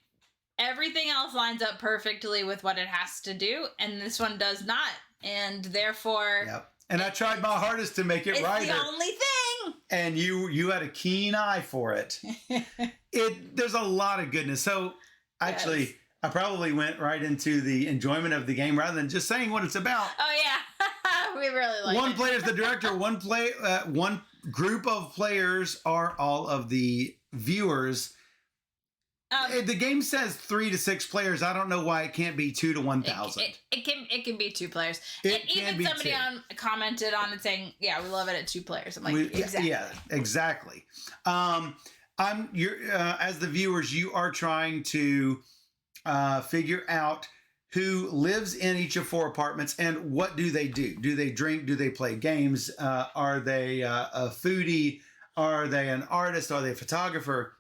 B: everything else lines up perfectly with what it has to do, and this one does not. And therefore... Yep.
A: And I tried my hardest to make it right.
B: It's the only thing!
A: And you had a keen eye for it. There's a lot of goodness. So, actually... Yes. I probably went right into the enjoyment of the game rather than just saying what it's about.
B: Oh yeah, we really like it.
A: One player is the director. One group of players are all of the viewers. The game says 3 to 6 players. I don't know why it can't be 2 to 1,000.
B: It can be 2 players.
A: It
B: and even somebody commented on it saying, "Yeah, we love it at 2 players." I'm like, exactly.
A: Yeah, exactly. As the viewers, you are trying to figure out who lives in each of 4 apartments and what do they do. Do they drink? Do they play games? Are they a foodie? Are they an artist? Are they a photographer?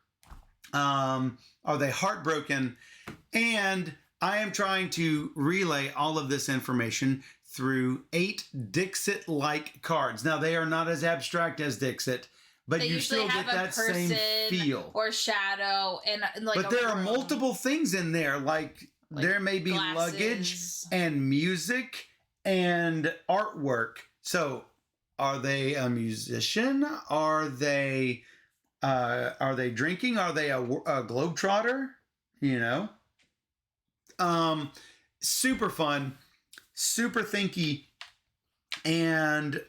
A: Are they heartbroken? And I am trying to relay all of this information through 8 Dixit-like cards. Now, they are not as abstract as Dixit, but you still get that same feel.
B: Or shadow.
A: But there are multiple things in there. Like there may be glasses, luggage and music and artwork. So are they a musician? Are they drinking? Are they a globetrotter? Super fun, super thinky, and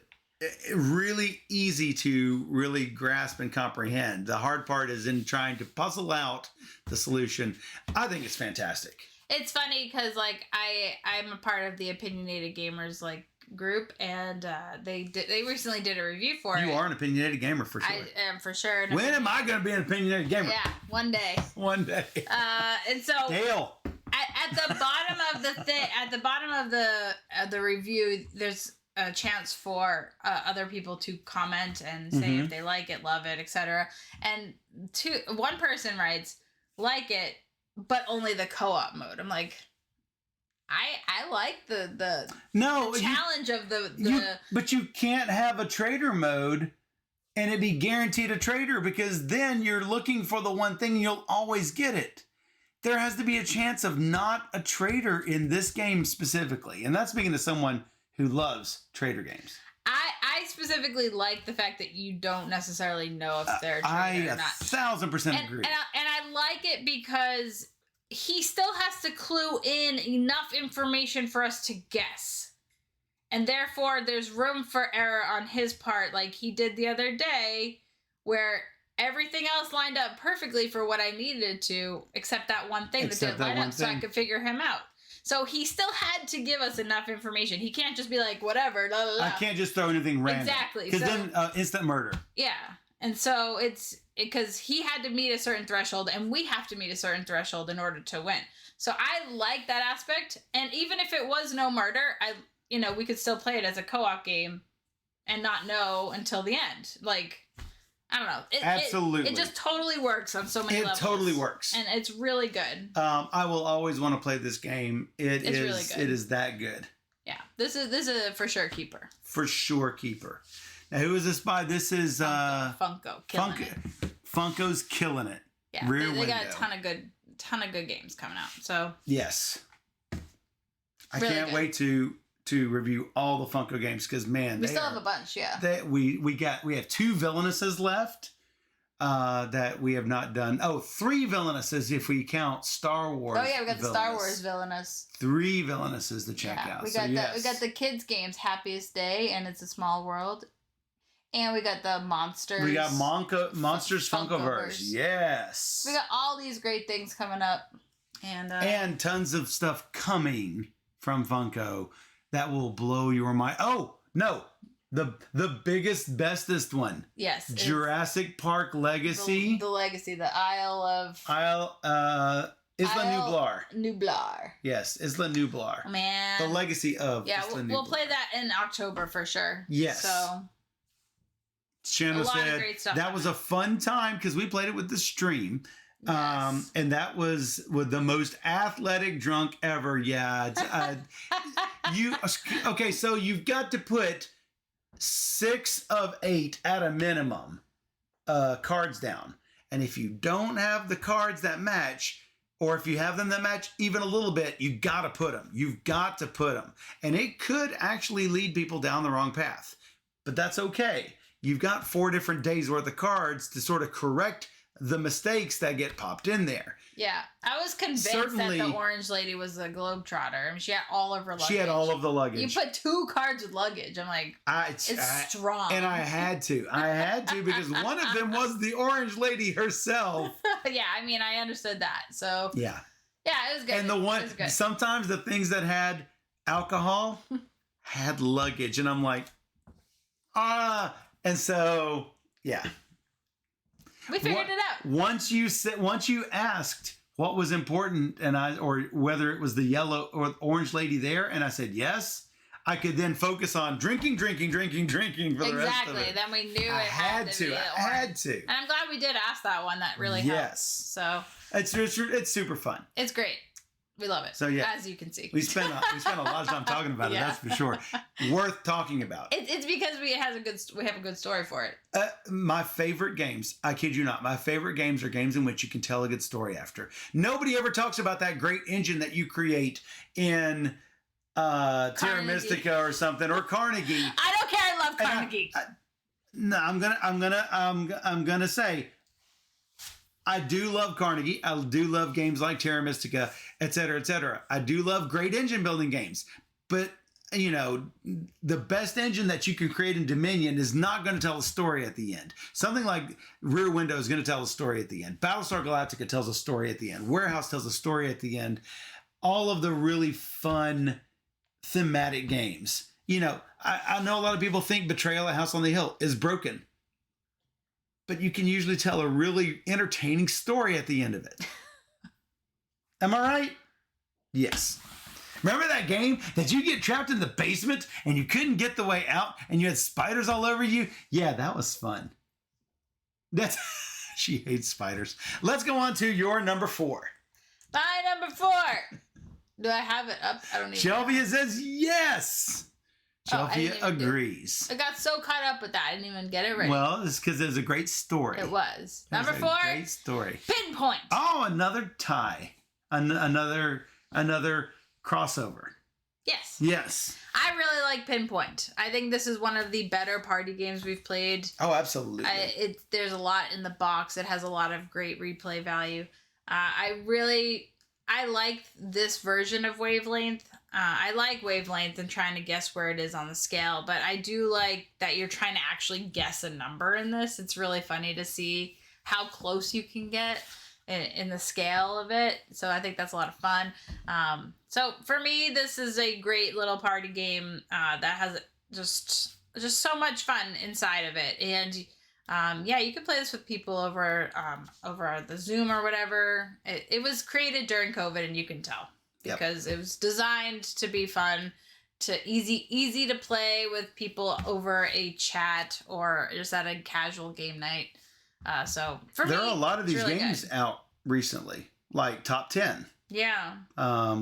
A: really easy to really grasp and comprehend. The hard part is in trying to puzzle out the solution. I think it's fantastic.
B: It's funny because I'm a part of the Opinionated Gamers group, and they recently did a review for it.
A: You are an opinionated gamer for sure.
B: I am for sure.
A: When am I going to be an opinionated gamer?
B: Yeah, one day.
A: One day.
B: And so
A: Dale.
B: At the bottom of the review, there's a chance for other people to comment and say if they like it, love it, etc. And one person writes, like it, but only the co-op mode. I'm like, I like the
A: No,
B: challenge of
A: but you can't have a trader mode and it be guaranteed a trader, because then you're looking for the one thing and you'll always get it. There has to be a chance of not a trader in this game specifically. And that's speaking to someone who loves trader games.
B: I specifically like the fact that you don't necessarily know if they're a trader or not.
A: 1,000% agree.
B: And I like it because he still has to clue in enough information for us to guess. And therefore, there's room for error on his part, like he did the other day, where everything else lined up perfectly for what I needed to, except that one thing that didn't line up, so I could figure him out. So he still had to give us enough information. He can't just be like, whatever, blah, blah, blah.
A: I can't just throw anything random.
B: Exactly.
A: Because then instant murder.
B: Yeah. And so it's because he had to meet a certain threshold and we have to meet a certain threshold in order to win. So I like that aspect. And even if it was no murder, we could still play it as a co-op game and not know until the end. Like, I don't know.
A: Absolutely.
B: It just totally works on so many levels. It
A: totally works.
B: And it's really good.
A: I will always want to play this game. It's really good. It is that good.
B: Yeah. This is a for sure keeper.
A: For sure keeper. Now, who is this by? This is
B: Funko.
A: Funko's killing it.
B: Yeah. They got a ton of good games coming out. So
A: yes. I
B: really
A: can't wait to review all the Funko games, because man,
B: we still have a bunch. Yeah,
A: we have 2 Villainesses left that we have not done. 3 Villainesses if we count Star Wars.
B: Oh yeah, we got the Star Wars Villainous.
A: 3 Villainesses to check out.
B: We got the kids games, Happiest Day and It's a Small World, and we got the Monsters.
A: We got Monsters Funkoverse. Yes,
B: we got all these great things coming up,
A: and tons of stuff coming from Funko that will blow your mind. Oh, no. The biggest, bestest one.
B: Yes.
A: Jurassic Park Legacy.
B: The Legacy, the Isla
A: Nublar.
B: Nublar.
A: Yes, Isla Nublar.
B: Oh, man.
A: The Legacy of
B: Isla Nublar. We'll play that in October for sure.
A: Yes.
B: So.
A: Shanna said that was a fun time because we played it with the stream.
B: Yes.
A: And that was with the most athletic drunk ever. Yeah. So you've got to put 6 of 8 at a minimum cards down. And if you don't have the cards that match, or if you have them that match even a little bit, you got to put them. You've got to put them. And it could actually lead people down the wrong path. But that's okay. You've got 4 different days worth of cards to sort of correct the mistakes that get popped in there.
B: Yeah. I was convinced that the orange lady was a globetrotter. I mean, she had all of her luggage.
A: She had all of the luggage.
B: You put 2 cards with luggage. I'm like, it's strong.
A: And I had to because one of them was the orange lady herself.
B: Yeah, I mean, I understood that. So
A: yeah,
B: it was good.
A: And sometimes the things that had alcohol had luggage, and I'm like, and so yeah.
B: We figured it out.
A: Once you asked what was important, or whether it was the yellow or orange lady there, and I said yes, I could then focus on drinking for the rest of it.
B: Exactly. Then we knew I had to. And I'm glad we did ask that one. That really helped.
A: Yes.
B: So
A: it's super fun.
B: It's great. We love it.
A: So yeah,
B: as you can see,
A: we spent a lot of time talking about it. That's for sure. Worth talking about.
B: It's because we have a good story for it.
A: My favorite games, I kid you not, my favorite games are games in which you can tell a good story after. Nobody ever talks about that great engine that you create in Terra Mystica or something, or Carnegie.
B: I don't care. I love Carnegie.
A: I'm gonna say, I do love Carnegie. I do love games like Terra Mystica, et cetera, et cetera. I do love great engine building games. But, the best engine that you can create in Dominion is not going to tell a story at the end. Something like Rear Window is going to tell a story at the end. Battlestar Galactica tells a story at the end. Warehouse tells a story at the end. All of the really fun thematic games. I know a lot of people think Betrayal at House on the Hill is broken. But you can usually tell a really entertaining story at the end of it. Am I right? Yes. Remember that game that you get trapped in the basement and you couldn't get the way out and you had spiders all over you? Yeah, that was fun. She hates spiders. Let's go on to your number 4.
B: My number 4. Do I have it up? I don't even
A: Shelvia
B: know.
A: says yes.
B: Oh, I
A: Shelvia
B: didn't even
A: agrees.
B: I got so caught up with that. I didn't even get it right.
A: Well, it's because it was a great story.
B: It was.
A: It was
B: Number 4.
A: Great story.
B: PinPoint.
A: Oh, another tie. Another crossover.
B: Yes.
A: Yes.
B: I really like PinPoint. I think this is one of the better party games we've played.
A: Oh, absolutely.
B: There's a lot in the box. It has a lot of great replay value. I like this version of Wavelength. I like Wavelength and trying to guess where it is on the scale, but I do like that you're trying to actually guess a number in this. It's really funny to see how close you can get in the scale of it. So I think that's a lot of fun. So for me, this is a great little party game that has just so much fun inside of it. And yeah, you can play this with people over the Zoom or whatever. It was created during COVID, and you can tell because it was designed to be fun, to easy to play with people over a chat or just at a casual game night. So for me,
A: there are a lot of these
B: really
A: games
B: good.
A: out recently, like Top 10.
B: Yeah.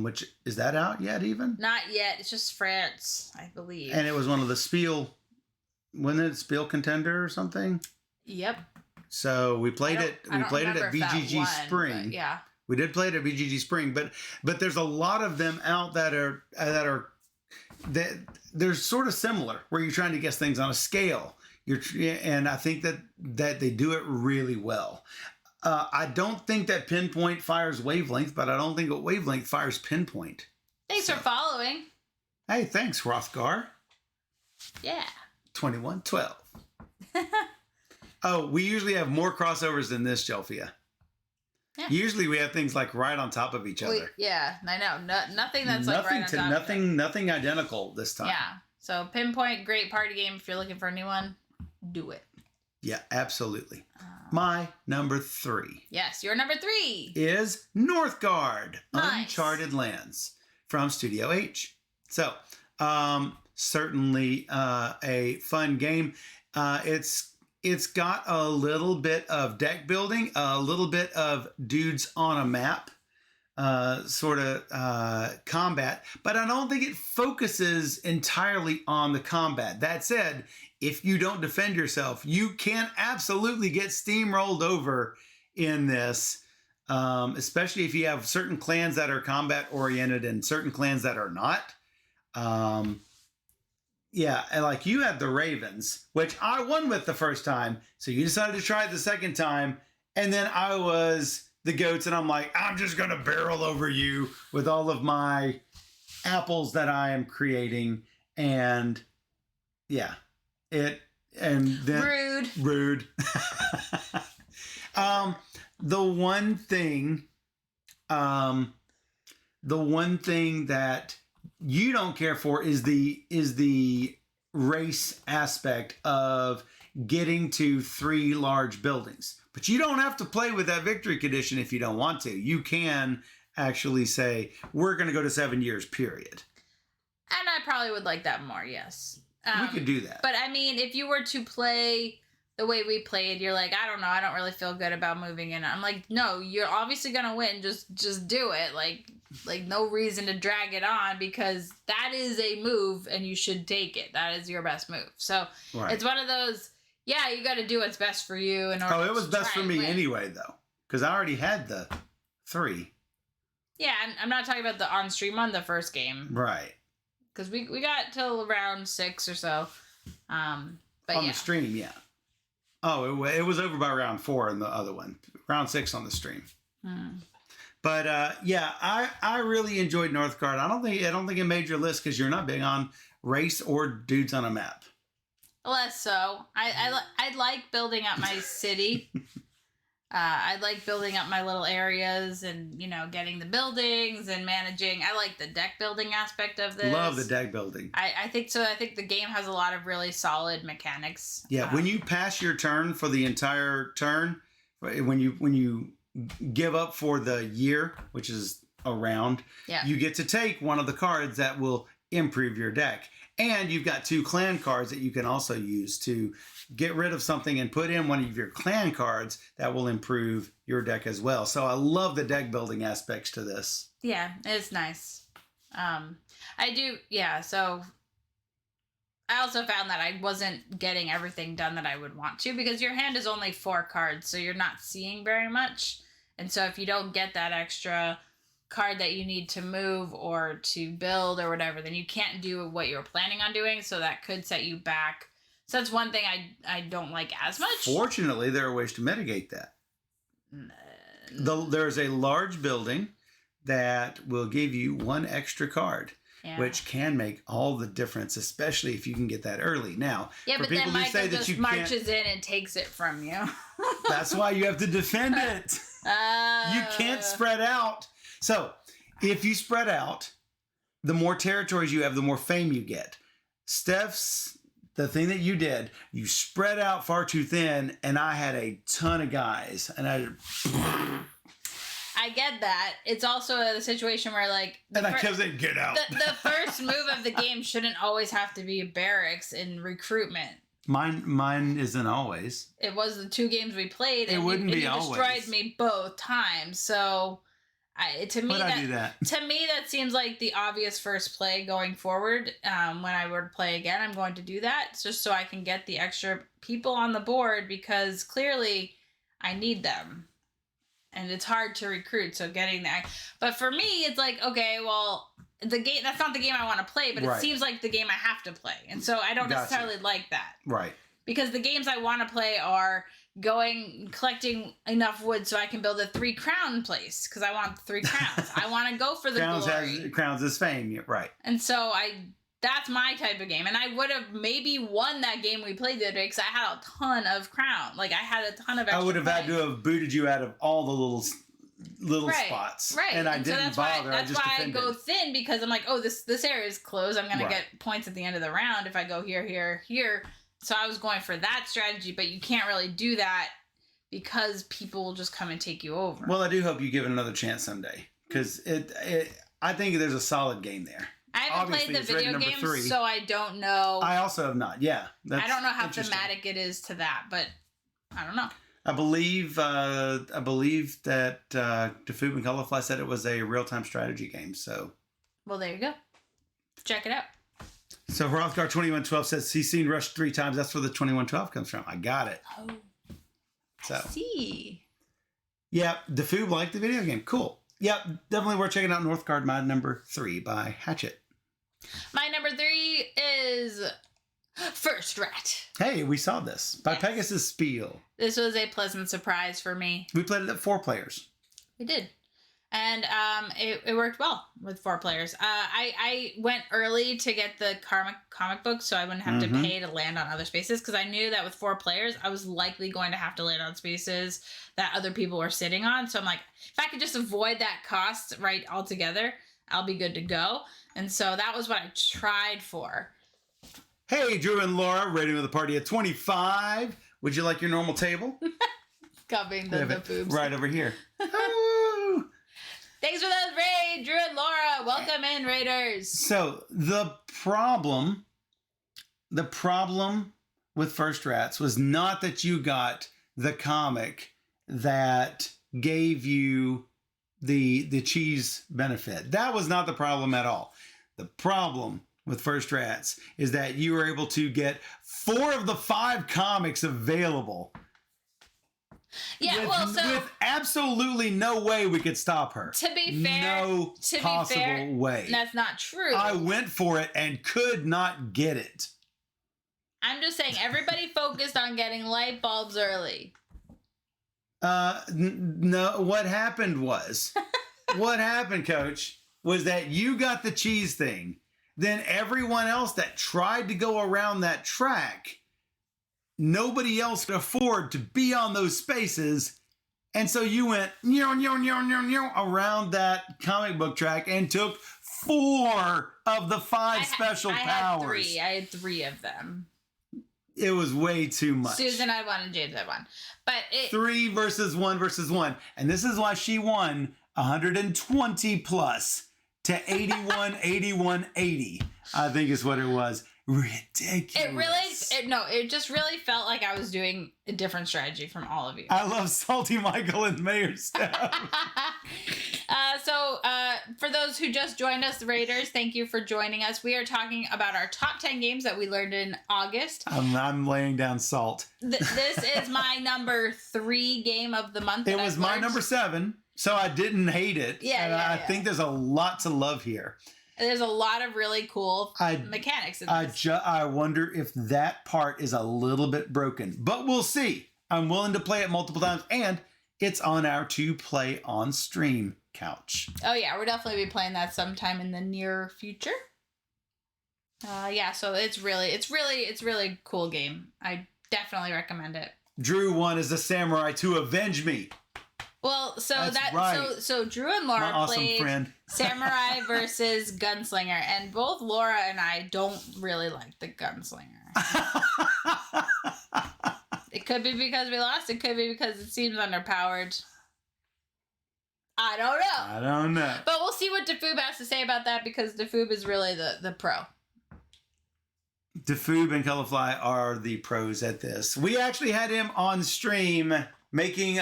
A: Which is that out yet? Even
B: Not yet. It's just France, I believe.
A: and it was one of the Spiel, wasn't it Spiel Contender or something?
B: Yep.
A: So we played it. We played it at VGG Spring.
B: Yeah.
A: We did play it at VGG Spring, but there's a lot of them out that they're sort of similar, where you're trying to guess things on a scale. And I think that they do it really well. I don't think that PinPoint fires Wavelength, but I don't think that Wavelength fires PinPoint.
B: Thanks for following.
A: Hey, thanks, Rothgar.
B: Yeah.
A: 2112. Oh, we usually have more crossovers than this, Shelfia.
B: Yeah.
A: Usually we have things like right on top of each other.
B: Yeah, I know. Nothing that's like right on top of it.
A: Nothing identical this time.
B: Yeah. So PinPoint, great party game. If you're looking for a new one, do it.
A: Yeah, absolutely. My number 3.
B: Yes, your number 3
A: is Northgard,
B: Nice.
A: Uncharted Lands from Studio H. So, certainly a fun game. It's got a little bit of deck building, a little bit of dudes on a map, sort of combat, but I don't think it focuses entirely on the combat. That said, if you don't defend yourself, you can absolutely get steamrolled over in this, especially if you have certain clans that are combat oriented and certain clans that are not. Yeah, and like you had the Ravens, which I won with the first time. So you decided to try it the second time. And then I was the goats, and I'm like, I'm just going to barrel over you with all of my apples that I am creating. And yeah, and then rude. The one thing that you don't care for is the race aspect of getting to 3 large buildings. But you don't have to play with that victory condition if you don't want to. You can actually say, we're going to go to 7 years, period.
B: And I probably would like that more, yes.
A: We could do that.
B: But I mean, if you were to play the way we played, you're like, I don't know, I don't really feel good about moving in. I'm like, no, you're obviously going to win. Just do it. Like no reason to drag it on, because that is a move and you should take it. That is your best move. So It's one of those, yeah, you got to do what's best for you.
A: It was best for me anyway, though, because I already had the 3.
B: Yeah, I'm not talking about the on stream on the first game.
A: Right.
B: Because we got till around 6 or so. But
A: on the stream, yeah. Oh, it was over by round 4 in the other one. Round 6 on the stream. But yeah, I really enjoyed Northgard. I don't think it made your list because you're not big on race or dudes on a map.
B: Less so. I like building up my city. I like building up my little areas and, getting the buildings and managing. I like the deck building aspect of this.
A: Love the deck building.
B: I think so. I think the game has a lot of really solid mechanics.
A: Yeah, when you pass your turn for the entire turn, when you give up for the year, which is a round, you get to take one of the cards that will improve your deck. And you've got 2 clan cards that you can also use to get rid of something and put in one of your clan cards that will improve your deck as well. So I love the deck building aspects to this.
B: Yeah, it's nice. I do, yeah, so I also found that I wasn't getting everything done that I would want to, because your hand is only 4 cards, so you're not seeing very much. And so if you don't get that extra card that you need to move or to build or whatever, then you can't do what you're planning on doing, so that could set you back. So that's one thing I don't like as much.
A: Fortunately, there are ways to mitigate that. There's a large building that will give you 1 extra card, which can make all the difference, especially if you can get that early. Now,
B: yeah,
A: for
B: but
A: people
B: then
A: who say
B: Michael
A: that
B: just marches in and takes it from you.
A: That's why you have to defend it. You can't spread out. So, if you spread out, the more territories you have, the more fame you get. Steph's, the thing that you did, you spread out far too thin, and I had a ton of guys, and I
B: get that. It's also a situation where, like...
A: And I kept saying, get out.
B: The first move of the game shouldn't always have to be barracks in recruitment.
A: Mine isn't always.
B: It was the 2 games we played, and
A: it wouldn't be
B: you
A: always.
B: Destroyed me both times, so... To me, that seems like the obvious first play going forward. When I were to play again, I'm going to do that just so I can get the extra people on the board, because clearly I need them, and it's hard to recruit. So getting that, but for me, it's like, okay, well, the game, that's not the game I want to play, but it seems like the game I have to play, and so I don't necessarily like that,
A: right? Because
B: the games I want to play are collecting enough wood so I can build a 3 crown place, because I want 3 crowns. I want to go for the glory.
A: Crowns is fame, right?
B: And so that's my type of game, and I would have maybe won that game we played the other day because I had a ton of crown. Like, I had a ton of extra.
A: I would have had to have booted you out of all the little spots,
B: right?
A: And I didn't bother.
B: That's why I go thin, because I'm like, oh, this area is closed. I'm gonna get points at the end of the round if I go here, here, here. So I was going for that strategy, but you can't really do that because people will just come and take you over.
A: Well, I do hope you give it another chance someday, because I think there's a solid game there.
B: I haven't played the video game, so I don't know.
A: I also have not. Yeah,
B: I don't know how thematic it is to that, but I don't know.
A: I believe that Defoob and Colorfly said it was a real-time strategy game. So,
B: well, there you go. Check it out.
A: So Northgard 2112 says he's seen Rush 3 times. That's where the 2112 comes from. I got it.
B: Oh, I see.
A: Yeah, Defoob liked the video game. Cool. Yep, definitely worth checking out. Northgard, my number 3 by Hatchet.
B: My number 3 is First Rat.
A: Hey, we saw this by Pegasus Spiel.
B: This was a pleasant surprise for me.
A: We played it at 4 players.
B: We did. And it worked well with 4 players. I went early to get the comic book, so I wouldn't have to pay to land on other spaces, because I knew that with 4 players, I was likely going to have to land on spaces that other people were sitting on. So I'm like, if I could just avoid that cost altogether, I'll be good to go. And so that was what I tried for.
A: Hey, Drew and Laura, rating with a party at 25. Would you like your normal table?
B: Covering the boobs.
A: Right over here.
B: Thanks for those raids, Drew and Laura. Welcome in, Raiders.
A: So the problem with First Rats was not that you got the comic that gave you the cheese benefit. That was not the problem at all. The problem with First Rats is that you were able to get 4 of the 5 comics available.
B: Yeah,
A: with absolutely no way we could stop her.
B: To be fair,
A: no possible way.
B: That's not true.
A: I went for it and could not get it.
B: I'm just saying, everybody focused on getting light bulbs early.
A: No, what happened, Coach, was that you got the cheese thing. Then everyone else that tried to go around that track, nobody else could afford to be on those spaces. And so you went around that comic book track and took 4 of the 5 special powers.
B: I had 3 of them.
A: It was way too much.
B: Susan had 1 and James had 1. But
A: 3 versus 1 versus 1. And this is why she won 120 plus to 81, 81, 80. I think is what it was. Ridiculous.
B: It just really felt like I was doing a different strategy from all of you.
A: I love Salty Michael and Mayor Steph.
B: for those who just joined us, Raiders, thank you for joining us. We are talking about our top 10 games that we learned in August.
A: I'm laying down salt.
B: This is my number 3 game of the month.
A: It was my number 7, so I didn't hate it. I think there's a lot to love here.
B: There's a lot of really cool mechanics in this.
A: I wonder if that part is a little bit broken, but we'll see. I'm willing to play it multiple times, and it's on our to play on stream couch.
B: Oh yeah, we'll definitely be playing that sometime in the near future. So it's really cool game. I definitely recommend it.
A: Drew won as a samurai to avenge me.
B: Well, so
A: right.
B: so Drew and Laura played
A: friend.
B: Samurai versus Gunslinger, and both Laura and I don't really like the Gunslinger. It could be because we lost. It could be because it seems underpowered. I don't know. But we'll see what Defoob has to say about that, because Defoob is really the pro.
A: Defoob and Colorfly are the pros at this. We actually had him on stream making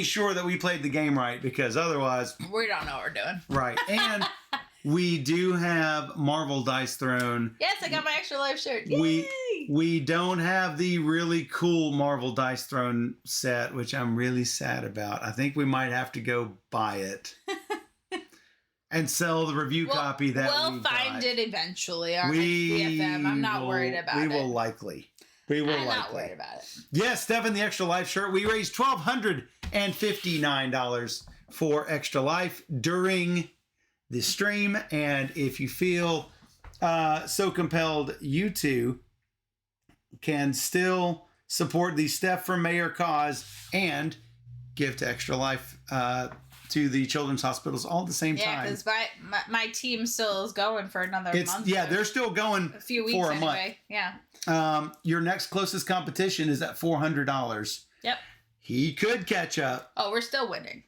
A: sure that we played the game right, because otherwise
B: we don't know what we're doing.
A: Right. And we do have Marvel Dice Throne.
B: Yes, I got my Extra Life shirt. Yay!
A: We don't have the really cool Marvel Dice Throne set, which I'm really sad about. I think we might have to go buy it and sell the review copy that
B: we'll find it eventually on BFM. I'm not worried about it.
A: We will likely. I'm
B: not worried about it.
A: Yes, Steph in the Extra Life shirt. We raised $1,259 for Extra Life during the stream. And if you feel so compelled, you two can still support the Steph for Mayor cause and give to Extra Life to the children's hospitals all at the same time.
B: Yeah, because my team still is going for another month.
A: Yeah, they're still going
B: a few weeks
A: for a
B: anyway.
A: month. Yeah. Your next closest competition is at $400.
B: Yep.
A: He could catch up.
B: Oh, we're still winning.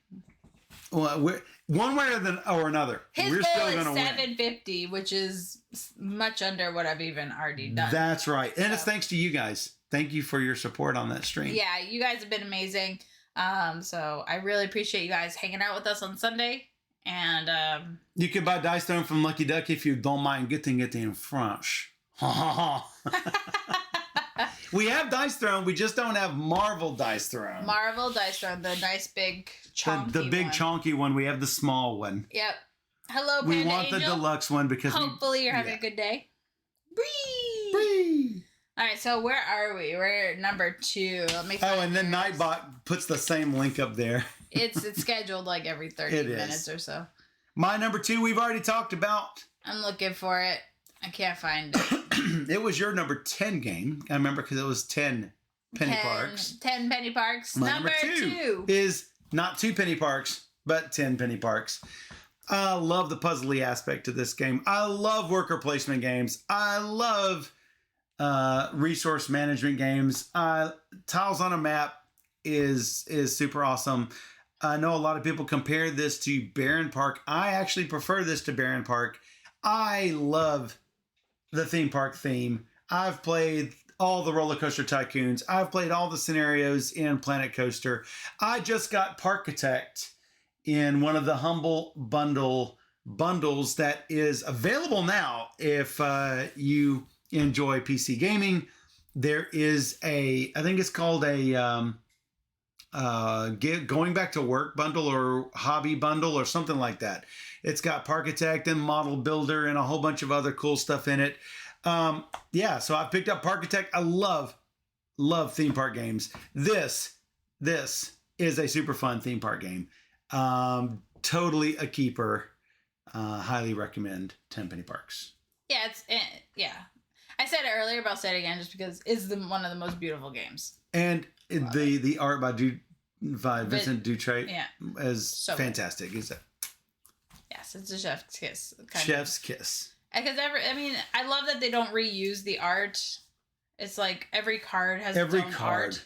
A: Well, one way or another.
B: His
A: we're
B: goal
A: still
B: is
A: going to win.
B: $750, which is much under what I've even already done.
A: That's right. And it's thanks to you guys. Thank you for your support on that stream.
B: Yeah, you guys have been amazing. So I really appreciate you guys hanging out with us on Sunday. And
A: you can buy Dice Throne from Lucky Duck if you don't mind getting it in French. We have Dice Throne, we just don't have Marvel Dice Throne.
B: Marvel Dice Throne, the nice big chonky
A: the big chonky one. We have the small one.
B: Yep. Hello, Panda
A: We want
B: Angel.
A: the deluxe one because
B: hopefully you're having a good day. Bree!
A: Bree!
B: All right, so where are we? We're at number 2. Let me find
A: and then Nightbot puts the same link up there.
B: It's scheduled like every 30 minutes or so.
A: My number 2 we've already talked about.
B: I'm looking for it. I can't find it.
A: It was your number 10 game. I remember because it was 10 penny parks.
B: 10 penny parks.
A: My number 2 is not 2 penny parks, but 10 penny parks. I love the puzzly aspect of this game. I love worker placement games. I love resource management games. Tiles on a map is super awesome. I know a lot of people compare this to Barren Park. I actually prefer this to Barren Park. I love the theme park theme. I've played all the Roller Coaster Tycoons. I've played all the scenarios in Planet Coaster. I just got Parkitect in one of the Humble bundles that is available now if you enjoy PC gaming. There is I think it's called a going back to work bundle or hobby bundle or something like that. It's got Parkitect and Model Builder and a whole bunch of other cool stuff in it. So I picked up Parkitect. I love theme park games. This is a super fun theme park game. Totally a keeper. Highly recommend Tenpenny Parks.
B: Yeah, I said it earlier, but I'll say it again just because it's one of the most beautiful games.
A: And the art by Vincent Dutrait is
B: so
A: fantastic. Is it?
B: Yes, it's a chef's kiss.
A: Chef's kiss.
B: Because I love that they don't reuse the art. It's like every card has its own art.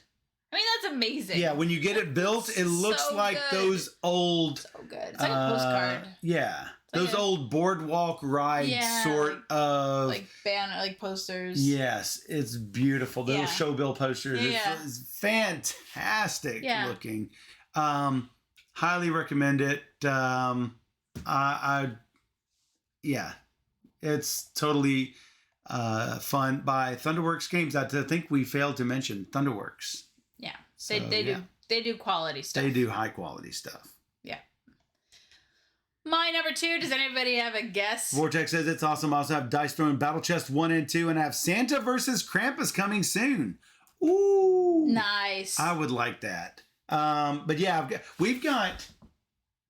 B: I mean, that's amazing.
A: Yeah, when you get it built, it looks like those old...
B: So good. It's like a postcard.
A: Yeah. Those old boardwalk ride sort of...
B: Like banner, like posters.
A: Yes, it's beautiful. Those showbill posters.
B: Yeah.
A: It's fantastic looking. Highly recommend it. Yeah, it's totally fun by Thunderworks Games. I think we failed to mention Thunderworks.
B: Yeah,
A: So,
B: they do quality stuff.
A: They do high quality stuff.
B: Yeah. My number 2. Does anybody have a guess?
A: Vortex says it's awesome. I also have Dice Throne Battle Chest 1 and 2, and I have Santa versus Krampus coming soon. Ooh,
B: nice.
A: I would like that. But yeah, we've got.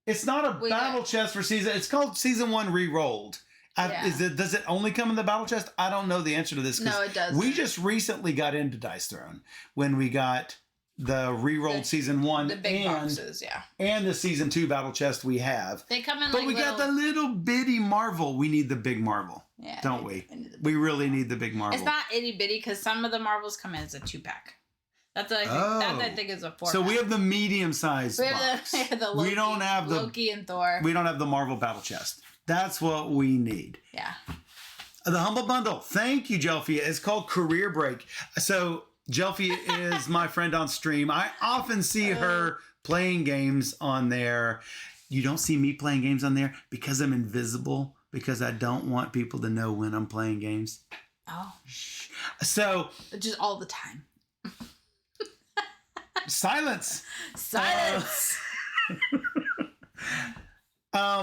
A: It's not a battle chest for season. It's called Season 1 Rerolled. Does it only come in the battle chest? I don't know the answer to this.
B: No, it doesn't.
A: We just recently got into Dice Throne when we got the rerolled Season 1
B: the big boxes,
A: and the Season 2 battle chest we have.
B: They come in
A: but we got the little bitty Marvel. We need the big Marvel, don't we? We really need the big Marvel.
B: It's not itty bitty because some of the Marvels come in as a 2-pack. That's what I think. That I think is a 4-pack.
A: So we have the medium sized box.
B: The Loki, we don't have the Loki and Thor.
A: We don't have the Marvel battle chest. That's what we need.
B: Yeah.
A: The Humble Bundle. Thank you, Jelfia. It's called Career Break. So Jelfia is my friend on stream. I often see her playing games on there. You don't see me playing games on there because I'm invisible, because I don't want people to know when I'm playing games.
B: Oh.
A: So.
B: Just all the time.
A: Silence.
B: Silence.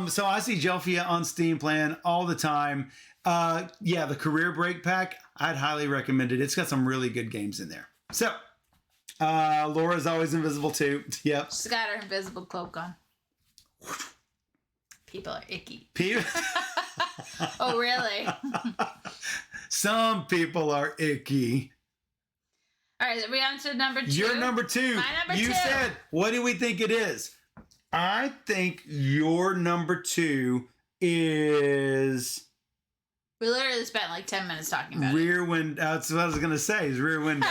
A: So I see Jelfia on Steam playing all the time. The Career Break pack, I'd highly recommend it. It's got some really good games in there. So, Laura's always invisible too. Yep.
B: She's got her invisible cloak on. People are icky. Oh, really?
A: Some people are icky.
B: All right, are we on to number 2?
A: You're number 2.
B: My number 2.
A: You said, what do we think it is? I think your number 2 is...
B: We literally spent like 10 minutes talking about
A: Rear Window. That's what I was going to say, is Rear Window.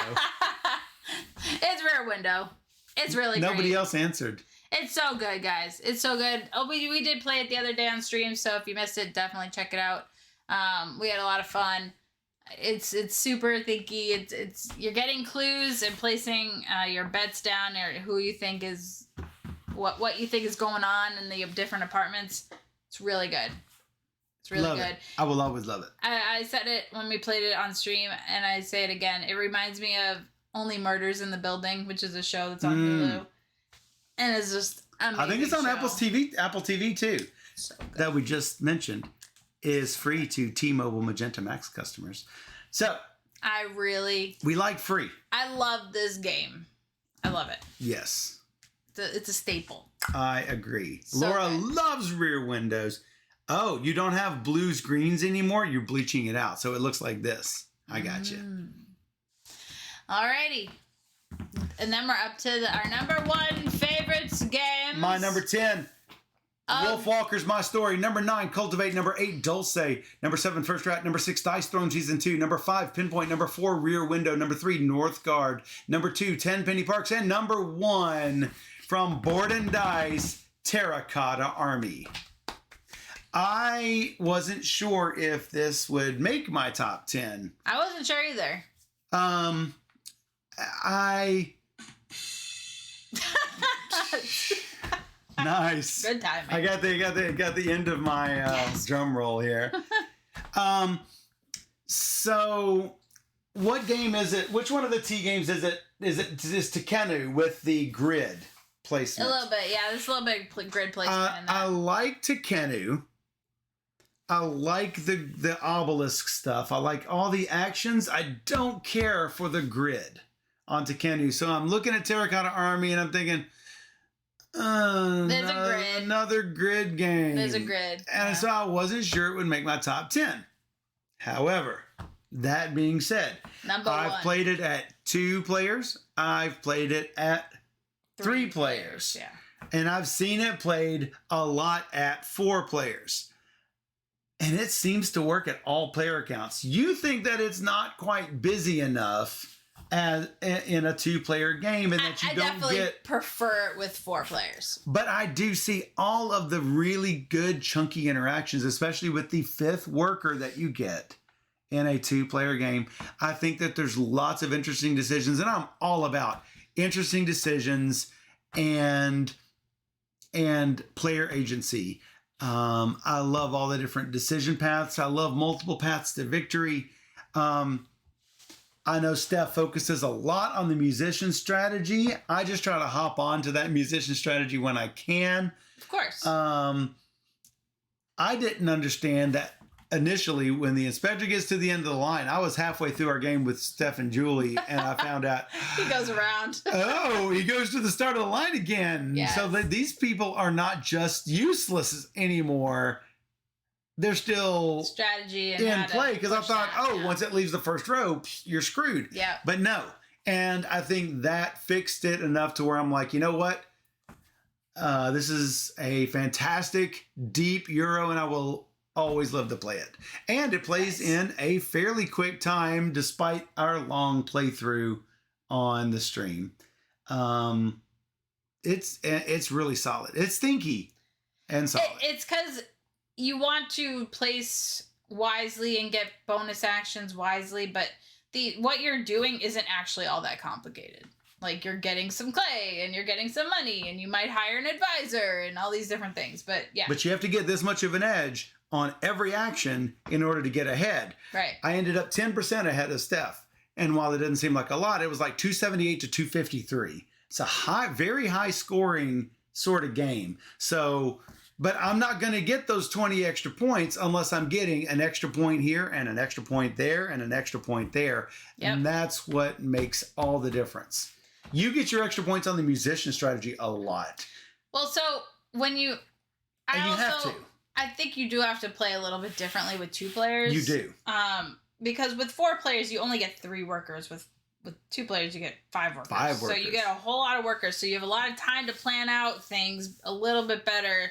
B: It's Rear Window. It's really
A: Nobody
B: great.
A: else answered.
B: It's so good, guys. It's so good. Oh, we did play it the other day on stream, so if you missed it, definitely check it out. We had a lot of fun. It's super thinky. It's you're getting clues and placing your bets down, or who you think is what you think is going on in the different apartments. It's really good. It's really good.
A: I will always love it.
B: I said it when we played it on stream, and I say it again. It reminds me of Only Murders in the Building, which is a show that's on Hulu, and it's just amazing.
A: I think it's on Apple TV too.
B: So good.
A: That we just mentioned is free to T-Mobile Magenta Max customers. So
B: we
A: like free.
B: I love this game. I love it.
A: Yes.
B: It's a staple.
A: I agree.
B: So
A: Laura
B: good.
A: loves Rear Windows. Oh, you don't have blues greens anymore? You're bleaching it out, so it looks like this. I got you.
B: Alrighty. And then we're up to our number 1 favorites games.
A: My number 10, WolfWalkers, My Story. Number 9, CULTivate. Number 8, Dulce. Number 7, First Rat. Number 6, Dice Throne Season 2. Number 5, PinPoint. Number 4, Rear Window. Number 3, Northgard. Number 2, Tenpenny Parks. And number 1, from Board and Dice, Terracotta Army. I wasn't sure if this would make my top 10.
B: I wasn't sure either.
A: Nice.
B: Good timing.
A: I got the end of my drum roll here. So what game is it? Which one of the T games is it? Is Tikenu with the grid placement?
B: A little bit, yeah. There's a little bit of grid placement in that.
A: I like Tikenu. I like the obelisk stuff. I like all the actions. I don't care for the grid on Tikenu. So I'm looking at Terracotta Army and I'm thinking,
B: there's a grid.
A: Another grid game.
B: There's a grid.
A: And so I wasn't sure it would make my top 10. However, that being said, I've played it at 2 players. I've played it at 3 players.
B: Yeah.
A: And I've seen it played a lot at 4 players. And it seems to work at all player accounts. You think that it's not quite busy enough as in a 2-player game, and that you don't
B: definitely prefer it with 4 players.
A: But I do see all of the really good chunky interactions, especially with the 5th worker that you get in a 2-player game. I think that there's lots of interesting decisions, and I'm all about interesting decisions and player agency. I love all the different decision paths. I love multiple paths to victory. I know Steph focuses a lot on the musician strategy. I just try to hop on to that musician strategy when I can.
B: Of course.
A: I didn't understand that initially when the inspector gets to the end of the line. I was halfway through our game with Steph and Julie, and I found out
B: he goes around.
A: Oh, he goes to the start of the line again.
B: Yes.
A: So these people are not just useless anymore. They're still
B: strategy and
A: in play, because I thought,
B: yeah.
A: Once it leaves the first row, you're screwed.
B: Yeah.
A: But no. And I think that fixed it enough to where I'm like, you know what? This is a fantastic, deep Euro, and I will always love to play it. And it plays in a fairly quick time, despite our long playthrough on the stream. It's really solid. It's thinky and solid.
B: It's because you want to place wisely and get bonus actions wisely, but what you're doing isn't actually all that complicated. Like, you're getting some clay and you're getting some money and you might hire an advisor and all these different things. But yeah.
A: But you have to get this much of an edge on every action in order to get ahead.
B: Right.
A: I ended up 10% ahead of Steph. And while it didn't seem like a lot, it was like 278 to 253. It's a very high scoring sort of game. So, but I'm not going to get those 20 extra points unless I'm getting an extra point here and an extra point there and an extra point there.
B: Yep.
A: And that's what makes all the difference. You get your extra points on the musician strategy a lot.
B: Well, so when you...
A: have to.
B: I think you do have to play a little bit differently with 2 players.
A: You do.
B: Because with 4 players, you only get 3 workers. With 2 players, you get 5 workers.
A: 5 workers.
B: So you get a whole lot of workers. So you have a lot of time to plan out things a little bit better.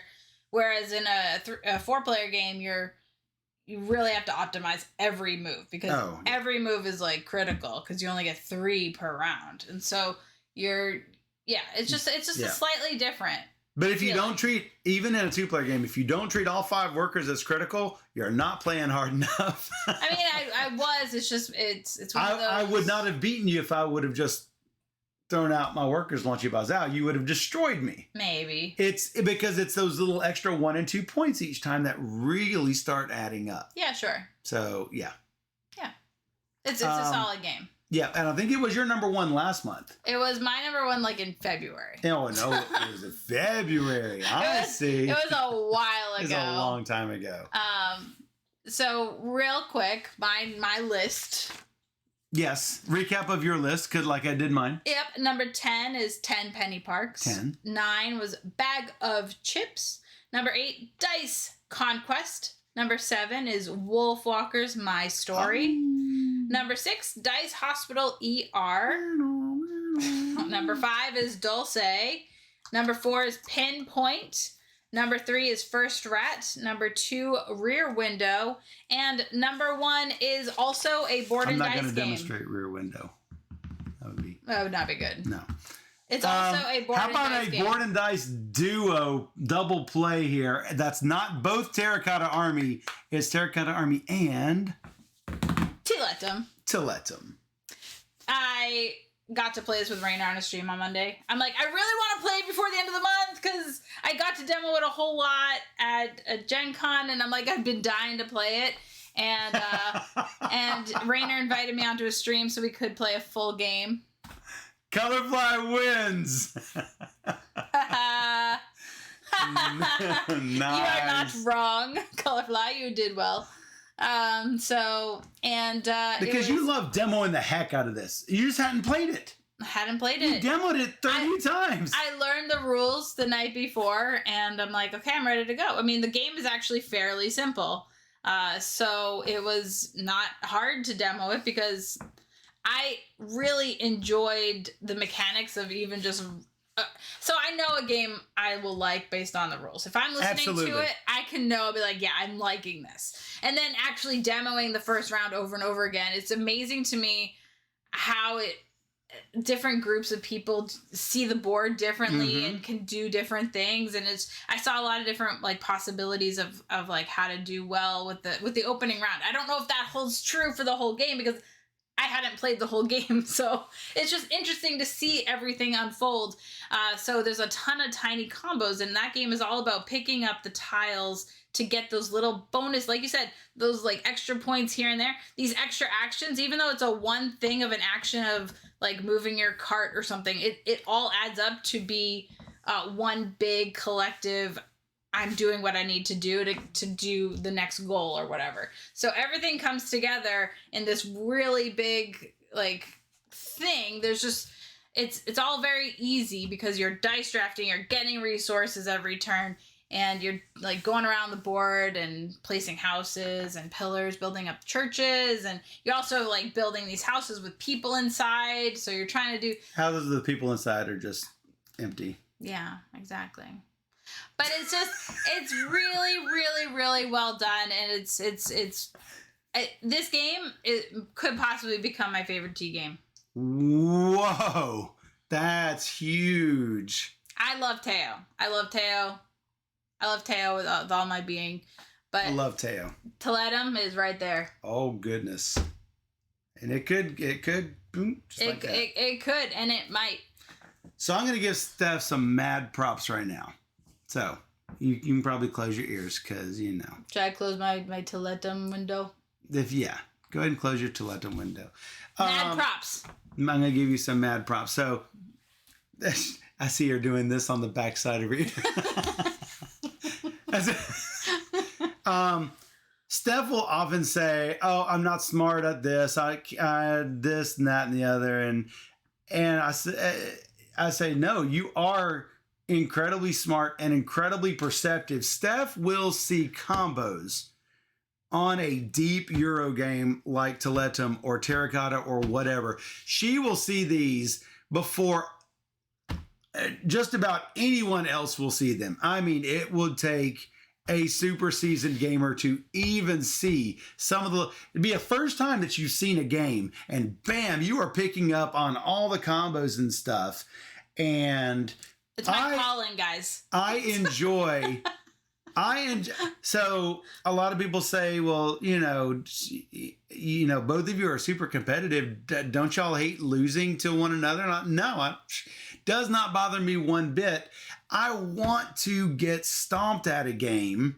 B: Whereas in a 4-player game, you really have to optimize every move, because every move is like critical, because you only get 3 per round. And so it's just a slightly different.
A: But if you don't treat, even in a 2-player game, if you don't treat all 5 workers as critical, you're not playing hard enough.
B: I mean, I was. It's just, it's one of those.
A: I would not have beaten you if I would have just thrown out my workers, launched you out. You would have destroyed me.
B: Maybe.
A: It's because it's those little extra 1 and 2 points each time that really start adding up.
B: Yeah, sure.
A: So, yeah.
B: Yeah. It's a solid game.
A: Yeah, and I think it was your number 1 last month.
B: It was my number 1, like, in February.
A: Oh, no, it was in February. I see.
B: It was a while ago.
A: It was a long time ago.
B: So, real quick, my list.
A: Yes, recap of your list, because like I did mine.
B: Yep, number 10 is Tenpenny Parks.
A: 10.
B: 9 was Bag of Chips. Number 8, Dice Conquest. Number 7 is WolfWalkers My Story. Number 6, Dice Hospital ER. Number 5 is Dulce. Number 4 is PinPoint. Number 3 is First Rat. Number 2, Rear Window. And number 1 is also a board and dice game. I'm not going to
A: demonstrate Rear Window.
B: That would not be good.
A: No.
B: It's also a board and dice game. How
A: about a board and dice duo double play here? That's not both Terracotta Army. It's Terracotta Army and... Tiletum.
B: I got to play this with Rainer on a stream on Monday. I'm like, I really want to play it before the end of the month, because I got to demo it a whole lot at Gen Con, and I'm like, I've been dying to play it. And and Rainer invited me onto a stream so we could play a full game.
A: Colorfly wins.
B: Nice. You are not wrong, Colorfly. You did well. Because
A: you love demoing the heck out of this. You just hadn't played it.
B: I hadn't played
A: it. You
B: You
A: demoed it 30 times.
B: I learned the rules the night before, and I'm like, okay, I'm ready to go. I mean, the game is actually fairly simple. So it was not hard to demo it, because I really enjoyed the mechanics of even just... so I know a game I will like based on the rules. If I'm listening to it, I can know, I'll be like, yeah, I'm liking this. And then actually demoing the first round over and over again, it's amazing to me how different groups of people see the board differently and can do different things. And I saw a lot of different like possibilities of like how to do well with the opening round. I don't know if that holds true for the whole game, because I hadn't played the whole game, so it's just interesting to see everything unfold. So there's a ton of tiny combos, and that game is all about picking up the tiles to get those little bonus, like you said, those like extra points here and there. These extra actions, even though it's a one thing of an action of like moving your cart or something, it all adds up to be one big collective. I'm doing what I need to do to do the next goal or whatever. So everything comes together in this really big like thing. There's just it's all very easy because you're dice drafting, you're getting resources every turn, and you're like going around the board and placing houses and pillars, building up churches, and you're also like building these houses with people inside. So you're trying to do
A: houses with the people inside are just empty.
B: Yeah, exactly. But it's just, it's really, really, really well done, and this game could possibly become my favorite tea game.
A: Whoa, that's huge.
B: I love Teo. I love Teo with all my being. But
A: I love Teo.
B: Tiletum is right there.
A: Oh goodness, and it could, boom, just like that.
B: It could, and it might.
A: So I'm gonna give Steph some mad props right now. So you can probably close your ears because you know.
B: Should I close my Tiletum window?
A: Go ahead and close your Tiletum window.
B: Mad props.
A: I'm gonna give you some mad props. So I see her doing this on the backside of her ear. Steph will often say, "Oh, I'm not smart at this. I this and that and the other," and I say, "No, you are incredibly smart and incredibly perceptive." Steph will see combos on a deep Euro game like Tiletum or Terracotta or whatever. She will see these before just about anyone else will see them. I mean, it would take a super seasoned gamer to even see some of the, it'd be a first time that you've seen a game and bam, you are picking up on all the combos and stuff. And
B: it's my calling, guys.
A: So a lot of people say, well, you know, both of you are super competitive. Don't y'all hate losing to one another? No, does not bother me one bit. I want to get stomped at a game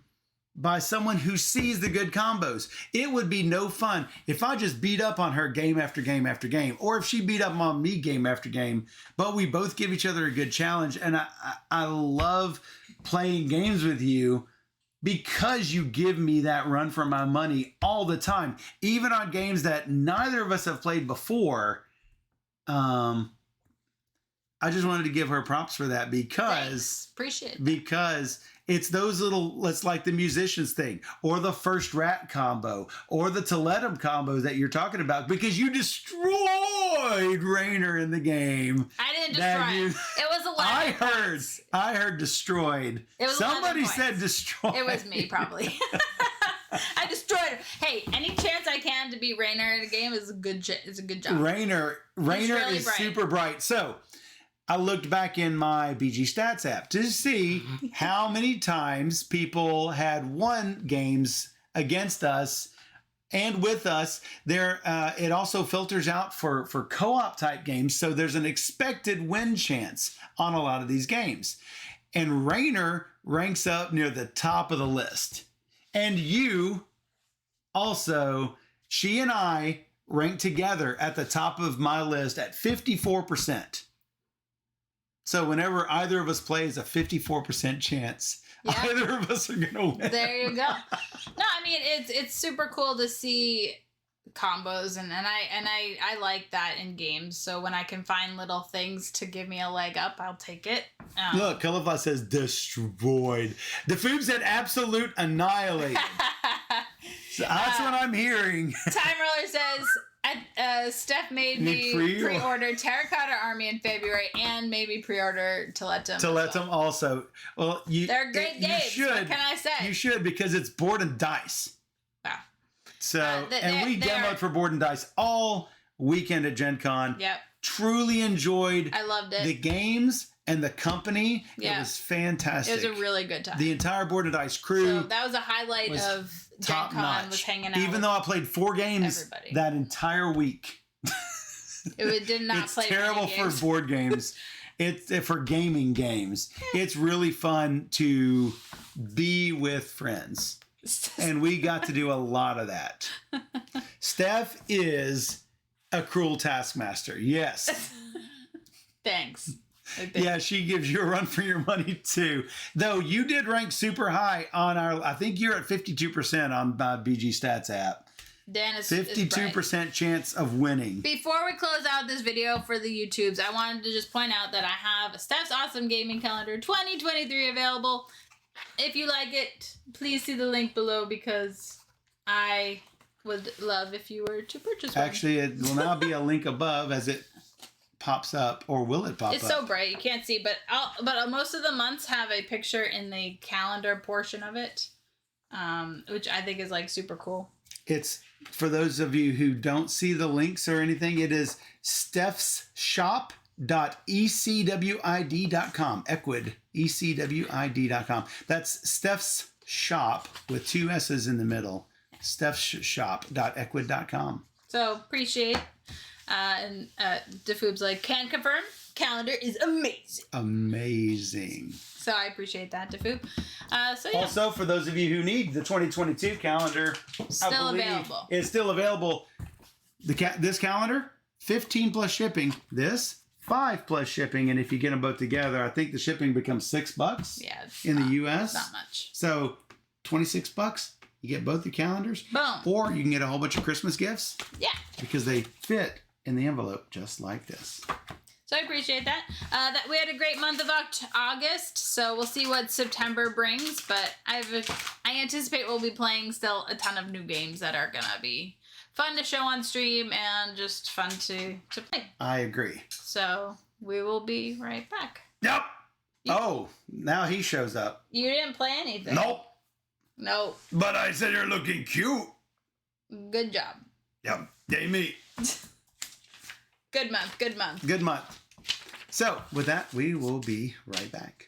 A: by someone who sees the good combos. It would be no fun if I just beat up on her game after game after game, or if she beat up on me game after game, but we both give each other a good challenge. And I love playing games with you because you give me that run for my money all the time, even on games that neither of us have played before. I just wanted to give her props for that because
B: Thanks. Appreciate it.
A: Because it's those little, it's like the musicians thing, or the first rat combo, or the Tiletum combo that you're talking about, because you destroyed Rainer in the game.
B: I didn't destroy him. It was 11
A: I heard destroyed.
B: It was
A: Somebody said destroyed.
B: It was me, probably. I destroyed him. Hey, any chance I can to beat Rainer in a game is a good job.
A: Rainer
B: really
A: is
B: bright.
A: super bright. So I looked back in my BG Stats app to see how many times people had won games against us and with us. It also filters out for co-op type games, so there's an expected win chance on a lot of these games. And Rainer ranks up near the top of the list. And you also, she and I rank together at the top of my list at 54%. So whenever either of us plays, a 54% chance either of us are going to win.
B: There you go. No, I mean, it's super cool to see combos, and I like that in games. So when I can find little things to give me a leg up, I'll take it.
A: Look, CULTivate says destroyed. The food said absolute annihilated. So that's what I'm hearing.
B: Time Roller says, Steph made me pre-order Terracotta Army in February and maybe pre-order Tiletum.
A: Tiletum also. Well,
B: they're great games. What can I say?
A: You should, because it's board and dice.
B: Wow.
A: So, we demoed for board and dice all weekend at Gen Con.
B: Yep.
A: Truly enjoyed.
B: I loved it.
A: The games and the company.
B: Yeah.
A: It was fantastic.
B: It was a really good time.
A: The entire board and dice crew.
B: So that was a highlight of Gen Con, was hanging out.
A: Even though I played 4 games
B: everybody.
A: that entire week.
B: It did not
A: It's
B: play
A: terrible
B: many
A: for
B: games.
A: board games. It's for gaming games. It's really fun to be with friends. And we got to do a lot of that. Steph is a cruel taskmaster. Yes.
B: Thanks.
A: Yeah, she gives you a run for your money too. Though you did rank super high on our, I think you're at 52% on BG Stats app.
B: Dan is
A: 52% chance of winning.
B: Before we close out this video for the YouTubes, I wanted to just point out that I have Steph's Awesome Gaming Calendar 2023 available. If you like it, please see the link below because I would love if you were to purchase one.
A: Actually, it will now be a link above as it pops up, or will it pop up?
B: It's so bright you can't see, but most of the months have a picture in the calendar portion of it, which I think is like super cool.
A: It's for those of you who don't see the links or anything. It is stephshop.ecwid.com. Equid, ecwid.com. That's Steph's Shop with 2 S's in the middle. stephshop.equid.com.
B: So appreciate. And DeFoob's like, can confirm, calendar is amazing.
A: Amazing.
B: So I appreciate that, DeFoob. So yeah.
A: Also, for those of you who need the 2022 calendar,
B: Still available.
A: It's still available. This calendar, 15 plus shipping. This, 5 plus shipping. And if you get them both together, I think the shipping becomes $6 in the US.
B: Not much.
A: So $26. You get both the calendars.
B: Boom.
A: Or you can get a whole bunch of Christmas gifts.
B: Yeah.
A: Because they fit in the envelope just like this.
B: So I appreciate that. That we had a great month of August, so we'll see what September brings. But I anticipate we'll be playing still a ton of new games that are gonna be fun to show on stream and just fun to play.
A: I agree.
B: So we will be right back.
A: Yep. Now he shows up.
B: You didn't play anything.
A: Nope.
B: No.
A: But I said you're looking cute.
B: Good job.
A: Yep. Yay me.
B: Good month. Good month.
A: Good month. So with that, we will be right back.